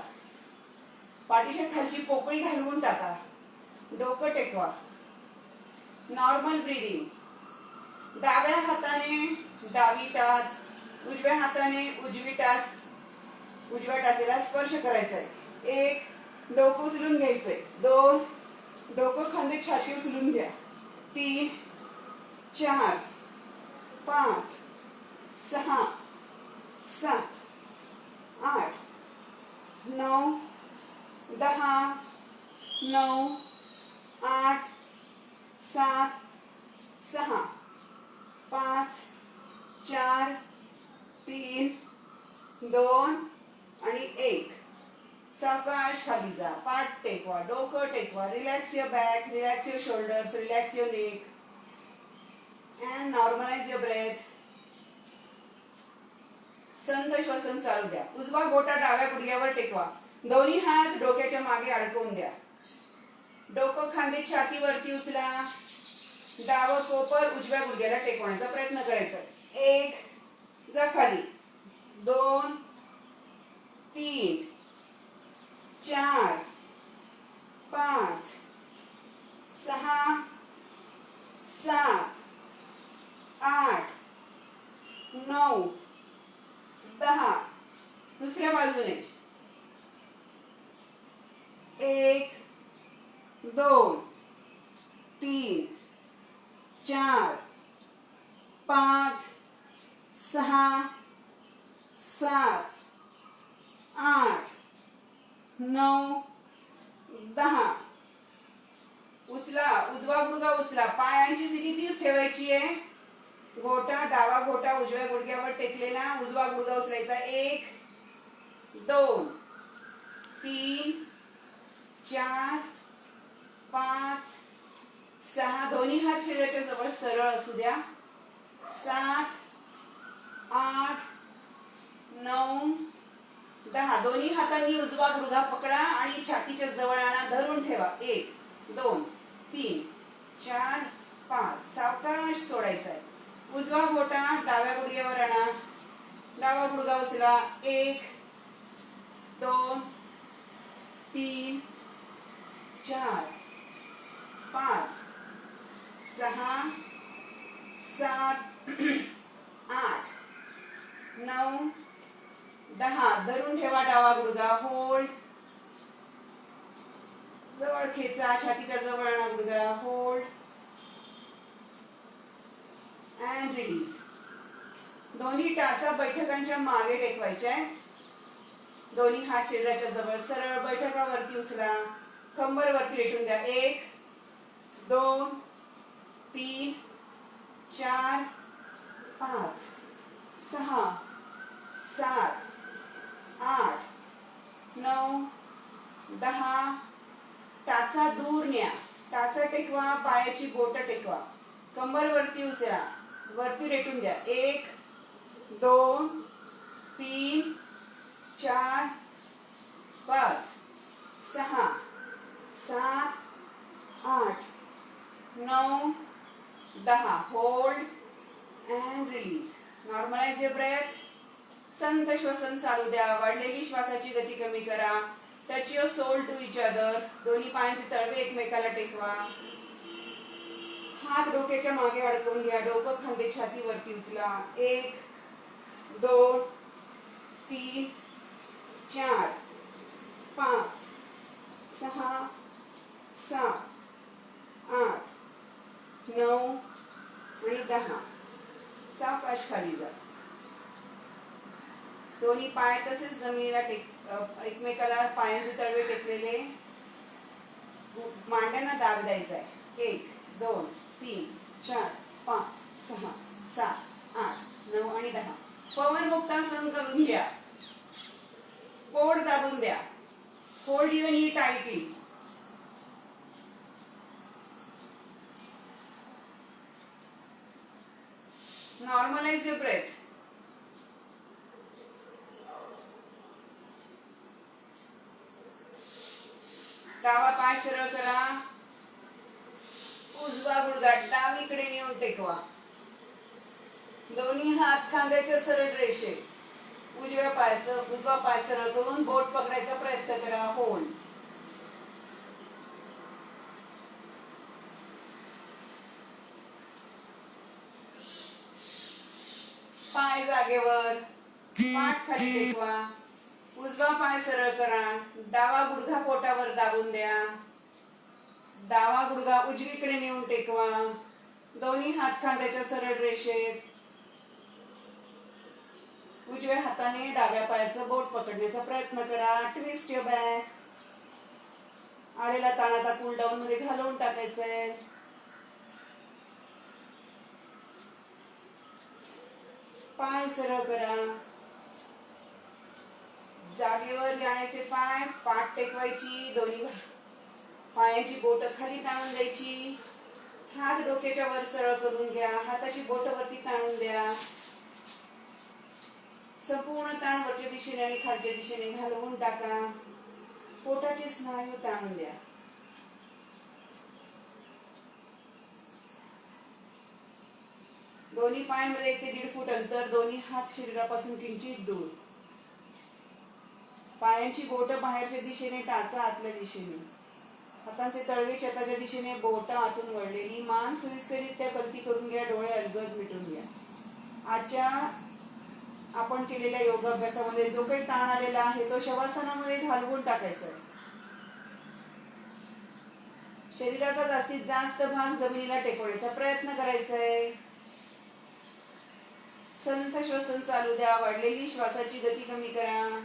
पाठीच्या खालची पोकळी घालवून टाका. डोकं टेकवा. Normal breathing. डाव्या हाताने डावी टाच, उजव्या हाताने उजवी टाच. उजव्या टाचेला स्पर्श करायचा आहे. 1 डोकं उचलून घ्यायचंय. 2 डोकं खांदे छाती उचलून घ्या. 3 4 5 6 7 8 9 10. 9 8 7 6 5 4 3 2 आणि 1. सावकाश खाली जा. पाठ टेकवा, डोकं टेकवा. Relax your back, relax your shoulders, relax your neck and normalize your breath. संत श्वसन चालू द्या. उजवा गोटा डाव्या गुडघ्यावर टेकवा. दोन्ही हात डोक्याच्या मागे अडकवून द्या. डोकं खांदे छातीवरती उचला. डावं कोपर उजव्या गुडघ्याला टेकवण्याचा प्रयत्न करायचा. 1 जा खाली. 2 3 4 5 6 7 8 9 10. दुसऱ्या बाजूने 1 2 3 4 5 6 7 8 9 10. उचला. उजवा गुडघा उचला. पायांची स्थिती तीच ठेवायची आहे. गोटा डावा गोटा उजव्या गुडघ्यावर टेकलेला. उजवा गुडघा उचलायचा. 1 2 3 4 5 6. दोन्ही हात शरीराच्या जवळ सरळ असू द्या. 7 8 9 10. दोन्ही हातांनी उजवा गुडघा पकडा आणि छातीच्या जवळ आणा. धरून ठेवा. 1 2 3 4 5. सावकाश सोडायचा आहे. उजवा गोटा डाव्या गुडघ्यावर आणा. डावा गुडघा उचला. 1 2 3 4 5 6 7 8 9 10. धरून ठेवा डावा गुडघा. होल्ड. जवळ खेचा. छातीच्या जवळ आणा गुडघा. Hold and release. दोन्ही टाचा बैठकांच्या मागे टेकवायच्या. दोन्ही हात शरीराच्या जवळ सरळ. बैठकावरती उचला. कंबर वरती रेटून द्या. 1 2 3 4 5 6 7 8 9 10. टाचा दूर न्या. टाचा टेकवा. पायाची बोट टेकवा. कंबर वरती उचला. वरती रेटून द्या. 1 2 3 4 5 6 7 8 9 10. Hold and release. Normalize your breath. संत श्वसन चालू द्या. वाढलेली श्वासाची गती कमी करा. Touch your sole to each other. दोन्ही पायांचे तळवे एकमेकाला टेकवा. हात डोक्याच्या मागे अडकवून घ्या. डोकं खांदे छातीवरती उचला. 1 2 3 4 5 6 7 8 9 आणि 10. सावकाश खाली जा. दोन्ही पाय तसेच जमिनीला एकमेकाला पायांचे तळवे टेकलेले. मांड्यांना दाब द्यायचा आहे. 1 2 3 4 5 6 7 8 9 आणि 10. पवन मुक्तासन करून घ्या. पोट दाबून द्या. Hold your knee tightly. Normalize your breath. डावा पाय सरळ करा. उजवा गुडघा डावीकडे नेऊन टेकवा. दोन्ही हात खांद्याच्या सरळ रेषेत. उजवा पाय सरळ करून बोट पकडायचा प्रयत्न करा. होल्ड. पाय जागेवर. पाठ खाली टेकवा. उजवा पाय सरळ करा. डावा गुडघा पोटावर दाबून द्या. डावा गुडघा उजवीकडे नेऊन टेकवा. दोन्ही हात खांद्याच्या सरळ रेषेत. उजव्या हाताने डाव्या पायाचं बोट पकडण्याचा प्रयत्न करा. Twist your back. आलेला ताण आता कूल डाऊन मध्ये घालवून टाकायचंय. पाय सरळ करा. जागेवर जाण्याचे पाय. पाठ टेकवायची. दोन्ही पायाची बोट खाली ताणून द्यायची. हात डोक्याच्या वर सरळ करून घ्या, हाताची बोट वरती ताणून द्या. संपूर्ण ताण वरच्या दिशेने आणि खालच्या दिशेने घालवून टाका. पोटाचे स्नायू ताणून द्या. दोन्ही पायांमध्ये 1 ते 1.5 फूट अंतर, दोन्ही हात शरीरापासून किंचित दूर. पायांची बोट बाहेरच्या दिशेने, टाचा आतल्या दिशेने. हातांचे तळवे छताच्या दिशेने, बोट आतून वळलेली. मान सोयीस्कररित्या कलती करून घ्या. डोळे अलगद मिटून घ्या. आजच्या आपण केलेल्या योगाभ्यासामध्ये जो काही ताण आलेला आहे तो शवासनामध्ये घालवून टाकायचा आहे. शरीराचा जास्तीत जास्त भाग जमिनीला टेकवण्याचा प्रयत्न करायचा आहे. संथ श्वसन चालू द्या. वाढलेली श्वासाची गती कमी करा.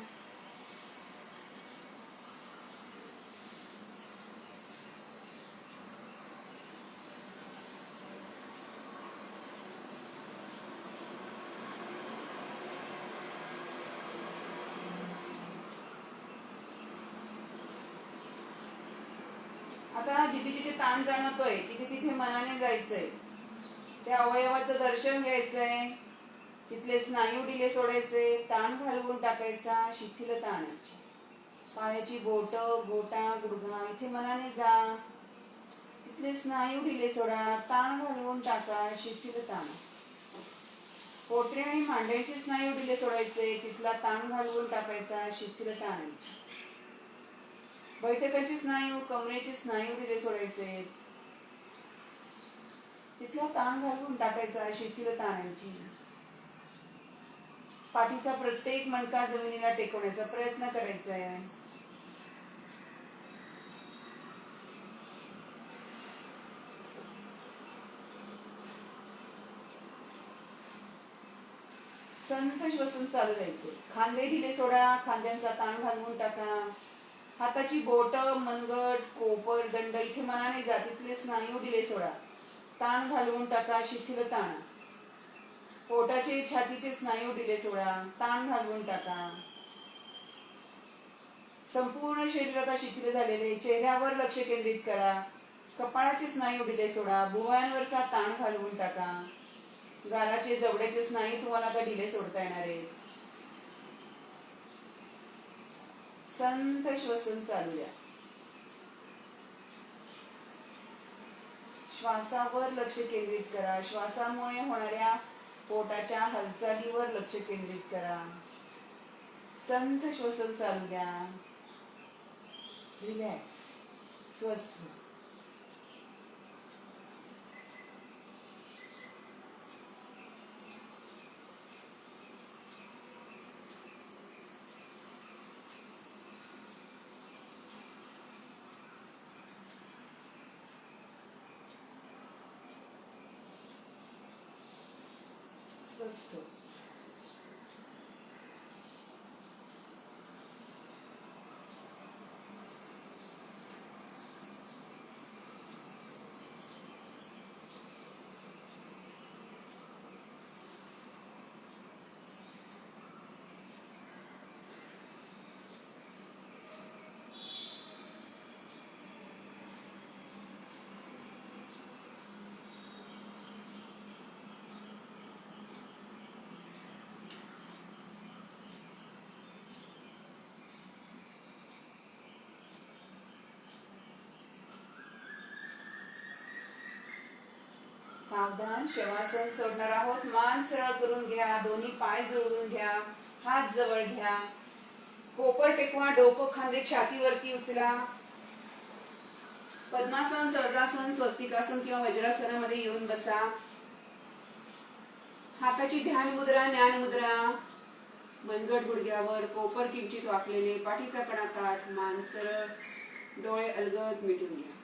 आता जिथे जिथे ताण जाणवतोय तिथे तिथे मनाने जायचंय. त्या अवयवाचं दर्शन घ्यायचंय. तिथले स्नायू ढिले सोडायचे. ताण घालवून टाकायचा. शिथिलता आणायची. पायाची बोट, गोटा, गुडघा इथे मनाने जा. तिथले स्नायू ढिले सोडा. ताण घालवून टाका. शिथिलता आणा. पोटरी आणि मांड्यांचे स्नायू ढिले सोडायचे. तिथला ताण घालवून टाकायचा. शिथिलता आणायची. बैठकांचे स्नायू, कमरेचे स्नायू ढिले सोडायचे. तिथला ताण घालवून टाकायचा. शिथिलता आणायची. पाठीचा प्रत्येक मणका जमिनीला टेकवण्याचा प्रयत्न करायचा आहे. संथ श्वसन चालू द्यायचे. खांदे ढिले सोडा. खांद्यांचा ताण घालवून टाका. हाताची बोट, मनगट, कोपर, दंड इथे मनाने जा. तिथले स्नायू ढिले सोडा. ताण घालवून टाका. शिथिलता आणा. पोटाचे, छातीचे स्नायू ढिले सोडा. ताण घालवून टाका. संपूर्ण शरीर आता शिथिल झालेले. चेहऱ्यावर लक्ष केंद्रित करा. कपाळाचे स्नायू ढिले सोडा. भुवयांवरचा ताण घालवून टाका. गालाचे, जबड्याचे स्नायू तुम्हाला आता ढिले सोडता येणार आहेत. संथ श्वसन चालू द्या. श्वासावर लक्ष केंद्रित करा. श्वासामुळे होणाऱ्या पोटाच्या हालचालीवर लक्ष केंद्रित करा. संथ श्वसन चालू द्या. रिलॅक्स, स्वस्थ. स्वस्थ. सावधान. शवासन सोडणार आहोत. मान सरळ करून घ्या. दोन्ही पाय जुळवून घ्या. हात जवळ घ्या. कोपर टेकवा. डोकं खांदे छातीवरती उचला. पद्मासन, सहजासन, स्वस्तिकासन किंवा वज्रासनामध्ये येऊन बसा. हाताची ध्यान मुद्रा, ज्ञान मुद्रा. मनगट गुडघ्यावर. कोपर किंचित वाकलेले. पाठीचा कणा ताठ. मान सरळ. डोळे अलगद मिटून घ्या.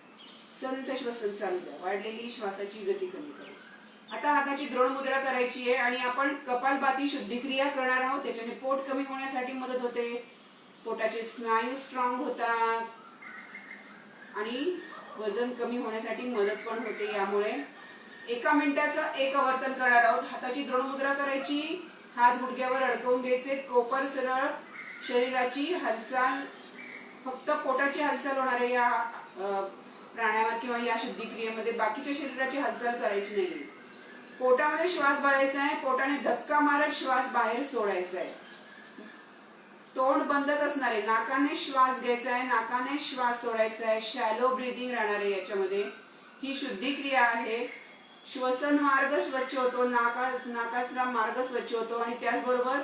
संत श्वसन चालू द्या. वाढलेली श्वासाची गती कमी करा. आता हाताची द्रोण मुद्रा करायची आहे आणि आपण कपालभाती शुद्धिक्रिया करणार आहोत. त्याच्याने पोट कमी होण्यासाठी मदत होते. पोटाचे स्नायू स्ट्रॉंग होतात आणि वजन कमी होण्यासाठी मदत पण होते. यामुळे 1 मिनिटाचं 1 आवर्तन करणार आहोत. हाताची द्रोण मुद्रा करायची. हात गुडघ्यावर अडकवून घ्यायचे. कोपर सरळ. शरीराची हालचाल, फक्त पोटाची हालचाल होणार आहे. या प्राणायामात किंवा या शुद्धिक्रियेमध्ये बाकीच्या शरीराची हालचाल करायची नाही. पोटामध्ये श्वास भरायचा आहे, पोटाने धक्का मारत श्वास बाहेर सोडायचा आहे. तोंड बंदच असणार आहे, नाकाने श्वास घ्यायचा आहे, नाकाने श्वास सोडायचा आहे. शॅलो ब्रीदिंग राहणार आहे याच्यामध्ये. ही शुद्धिक्रिया आहे. श्वसन मार्ग स्वच्छ होतो, नाकाचा मार्ग स्वच्छ होतो आणि त्याचबरोबर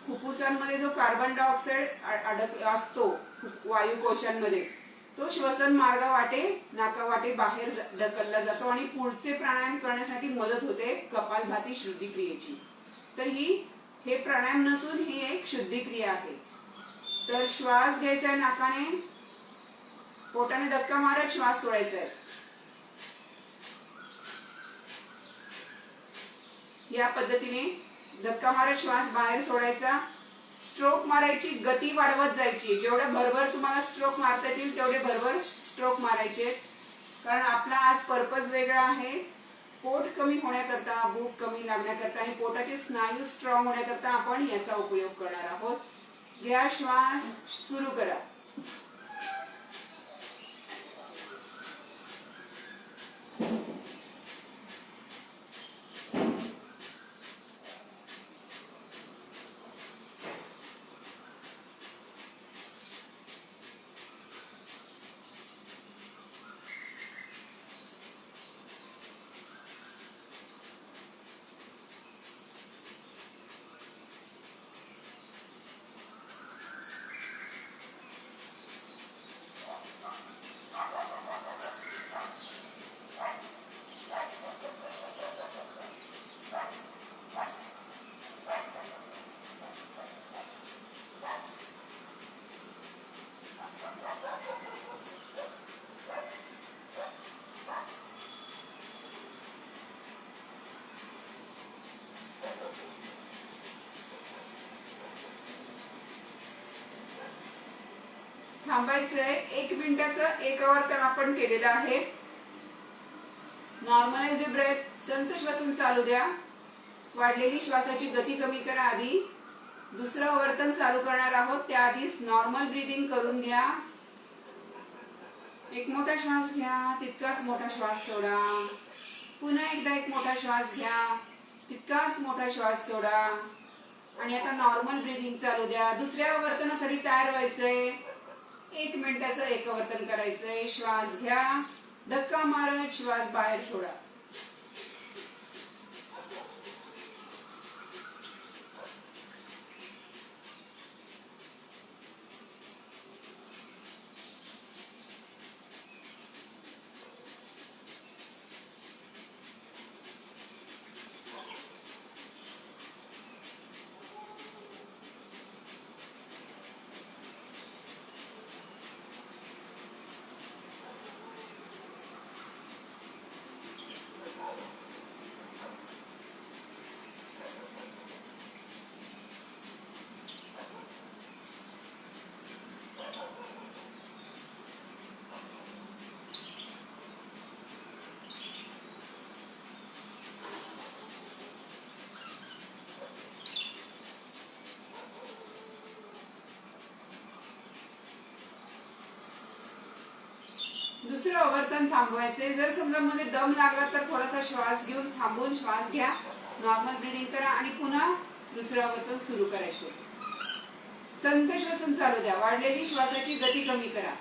फुफ्फुसांमध्ये जो कार्बन डायऑक्साईड असतो वायू कोशांमध्ये, तो श्वसन मार्गावाटे नाकावाटे बाहेर ढकलला जातो आणि पुढचे प्राणायाम करण्यासाठी मदत होते कपालभाती शुद्धिक्रियेची. तर हे प्राणायाम नसून ही एक शुद्धिक्रिया आहे. तर श्वास घ्यायचा आहे नाकाने, पोटाने धक्का मारत श्वास सोडायचा आहे. या पद्धतीने धक्का मारत श्वास बाहेर सोडायचा. स्ट्रोक मारायची गती वाढवत जायची. जेवढे भरभर तुम्हाला स्ट्रोक मारता येतील तेवढे भरभर स्ट्रोक मारायचे, कारण आपला आज पर्पज वेगळा आहे. पोट कमी होण्याकरता, भूक कमी लागण्याकरता आणि पोटाचे स्नायू स्ट्रॉंग होण्याकरता आपण याचा उपयोग करणार आहोत. घ्या श्वास, सुरू करा. थांबायचंय. 1 मिनिटाचं एक आवर्तन आपण केलेलं आहे. Normalize breath. संत श्वसन चालू द्या. वाढलेली श्वासाची गती कमी करा. आधी दुसरं आवर्तन चालू करणार आहोत, त्याआधीच नॉर्मल ब्रीदिंग करून घ्या. एक मोठा श्वास घ्या, तितकाच मोठा श्वास सोडा. पुन्हा एकदा एक मोठा श्वास घ्या, तितकाच मोठा श्वास सोडा. आणि आता नॉर्मल ब्रीदिंग चालू द्या. दुसऱ्या आवर्तनासाठी तयार व्हायचंय. 1 मिनिटाचं एक आवर्तन करायचंय. श्वास घ्या, धक्का मारत श्वास बाहेर सोडा. दुसरं आवर्तन थांबवायचे. जर समजा मध्ये दम लागला तर थोडासा श्वास घेऊन थांबून श्वास घ्या, नॉर्मल ब्रीदिंग करा आणि पुन्हा दुसरं आवर्तन सुरू करायचं. संत श्वसन चालू द्या. वाढलेली श्वासाची गती कमी करा.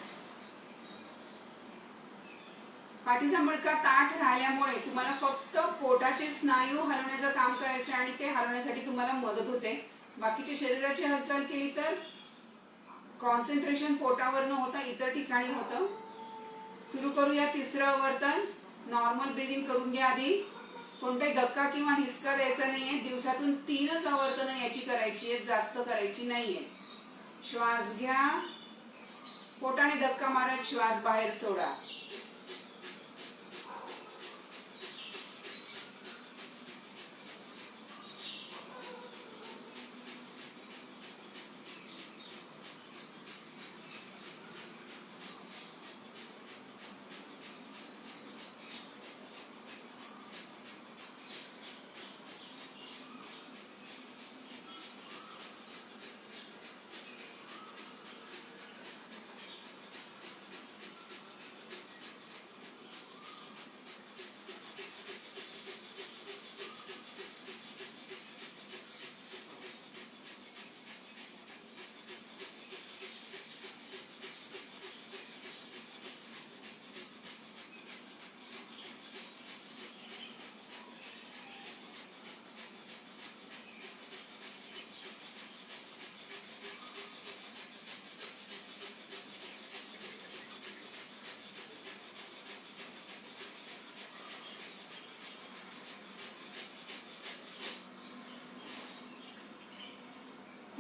पाठीचा मणका ताठ राहिल्यामुळे तुम्हाला फक्त पोटाचे स्नायू हलवण्याचं काम करायचं आणि ते हलवण्यासाठी तुम्हाला मदत होते. बाकीच्या शरीराची हालचाल केली तर कॉन्सन्ट्रेशन पोटावर न होता इतर ठिकाणी होतं. सुरू करूया तिसरं आवर्तन. नॉर्मल ब्रीदिंग करून घ्या. आधी कोणताही धक्का किंवा हिसका द्यायचा नाहीये. दिवसातून 3च आवर्तन याची करायची आहेत, जास्त करायची नाहीये. श्वास घ्या, पोटाने धक्का मारत श्वास बाहेर सोडा.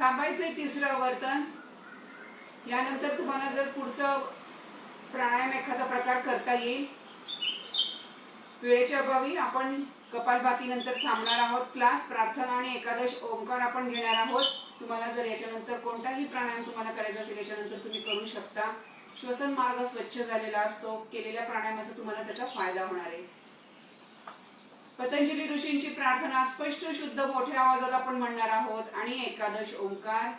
थांबायचंय तिसरं आवर्तन. यानंतर तुम्हाला जर पुढचं प्राणायाम एखादा प्रकार करता येईल. वेळेच्या अभावी आपण कपालभाती नंतर थांबणार आहोत. क्लास प्रार्थना आणि एकादश ओंकार आपण घेणार आहोत. तुम्हाला जर याच्यानंतर कोणताही प्राणायाम तुम्हाला करायचा असेल याच्यानंतर तुम्ही करू शकता. श्वसन मार्ग स्वच्छ झालेला असतो. केलेल्या प्राणायामाचा तुम्हाला त्याचा फायदा होणार आहे. पतंजली ऋषींची प्रार्थना स्पष्ट शुद्ध मोठ्या आवाजात आपण म्हणणार आहोत. आणि एकादश ओंकार.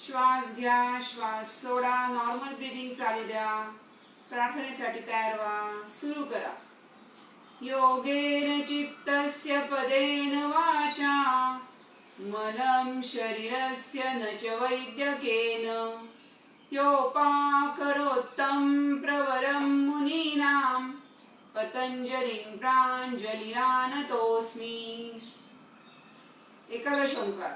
श्वास घ्या, श्वास सोडा, नॉर्मल ब्रीदिंग चालू द्या. प्रार्थनेसाठी तयार व्हा. सुरू करा. योगेन चित्तस्य पदेन वाचा मलं शरीरस्य न च वैद्यकेन योपाकरोत्तं प्रवरं मुनीनां पतंजलिं प्राञ्जलिना नतोऽस्मि. एकादश ओंकार.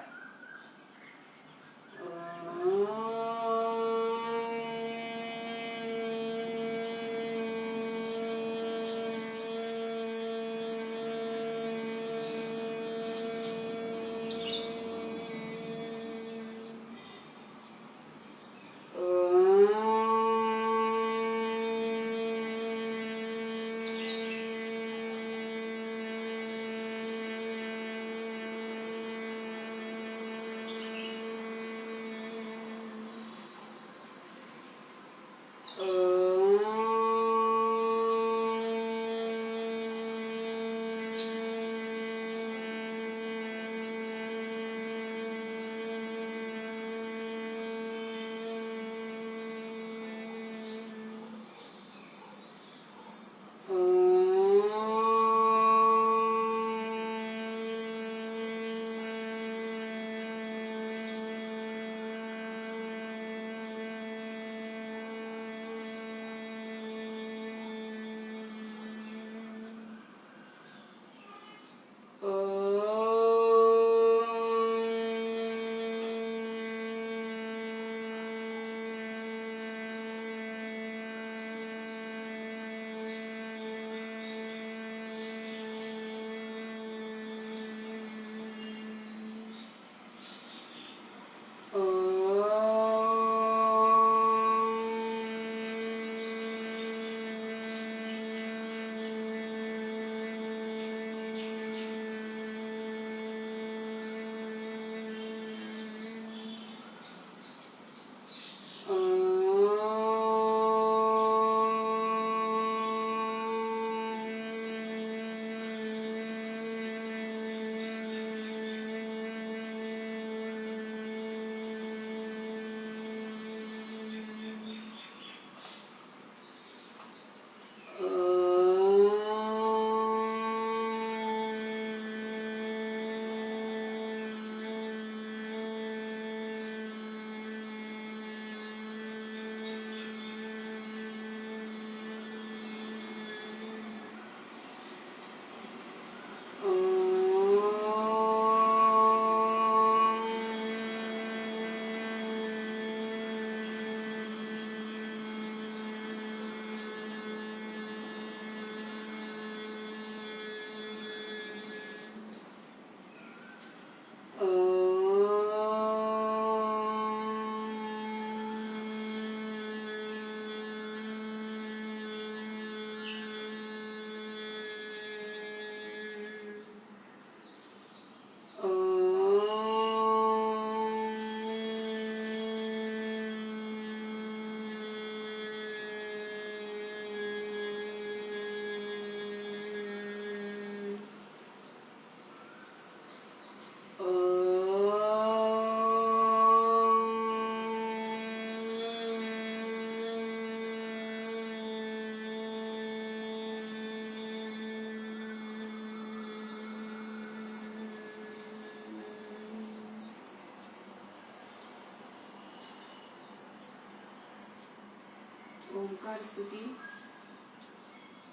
ओंकार स्तुती.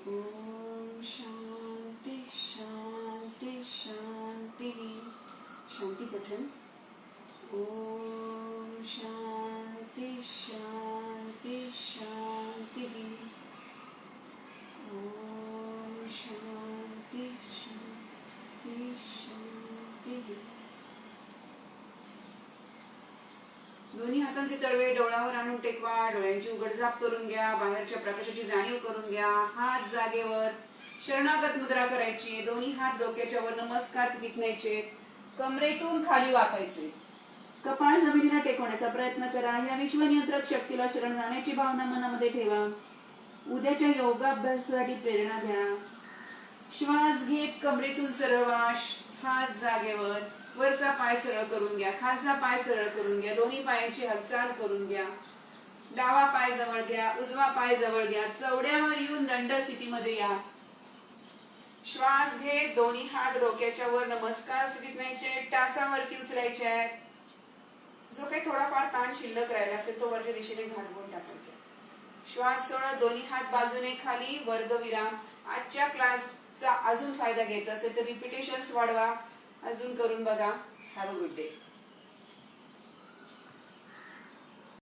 ओम शांति शांति शांति. शांती पठन. ओम शांति शांति शांति. ओम शांति शांति शांति. दोन्ही हातांचे तळवे डोळ्यावर आणून टेकवा. डोळ्यांची उघडझाप करून घ्या. बाहेरच्या प्रकाशाची जाणीव करून घ्या. हात जागेवर. शरणागत मुद्रा करायची. दोन्ही हात डोक्याच्या वर नमस्कार स्थितीत न्यायचे. कमरेतून खाली वाकायचे. कपाळ जमिनीला टेकवण्याचा प्रयत्न करा. या विश्वनियंत्रक शक्तीला शरण जाण्याची भावना मनामध्ये ठेवा. उद्याच्या योगाभ्यासासाठी प्रेरणा घ्या. श्वास घेत कमरेतून सरळ वाश. हात जागेवर. वरचा पाय सरळ करून घ्या. खालचा पाय सरळ करून घ्या. दोन्ही पायांची हालचाल करून घ्या. डावा पाय जवळ घ्या. उजवा पाय जवळ घ्या. चवड्यावर येऊन दंड स्थितीमध्ये या. श्वास घेत दोन्ही हात डोक्याच्या वर नमस्कार स्थितीत न्यायचे. टाचावरती उचलायचे आहेत. जो काही थोडाफार ताण शिल्लक राहिला असेल तो वरच्या दिशेने घालवून टाकायचा. श्वास सोडत दोन्ही हात बाजूने खाली. वर्गविराम. आजच्या क्लासचा अजून फायदा घ्यायचा असेल तर रिपिटेशन्स वाढवा. अजून करून बघा. Have a good day.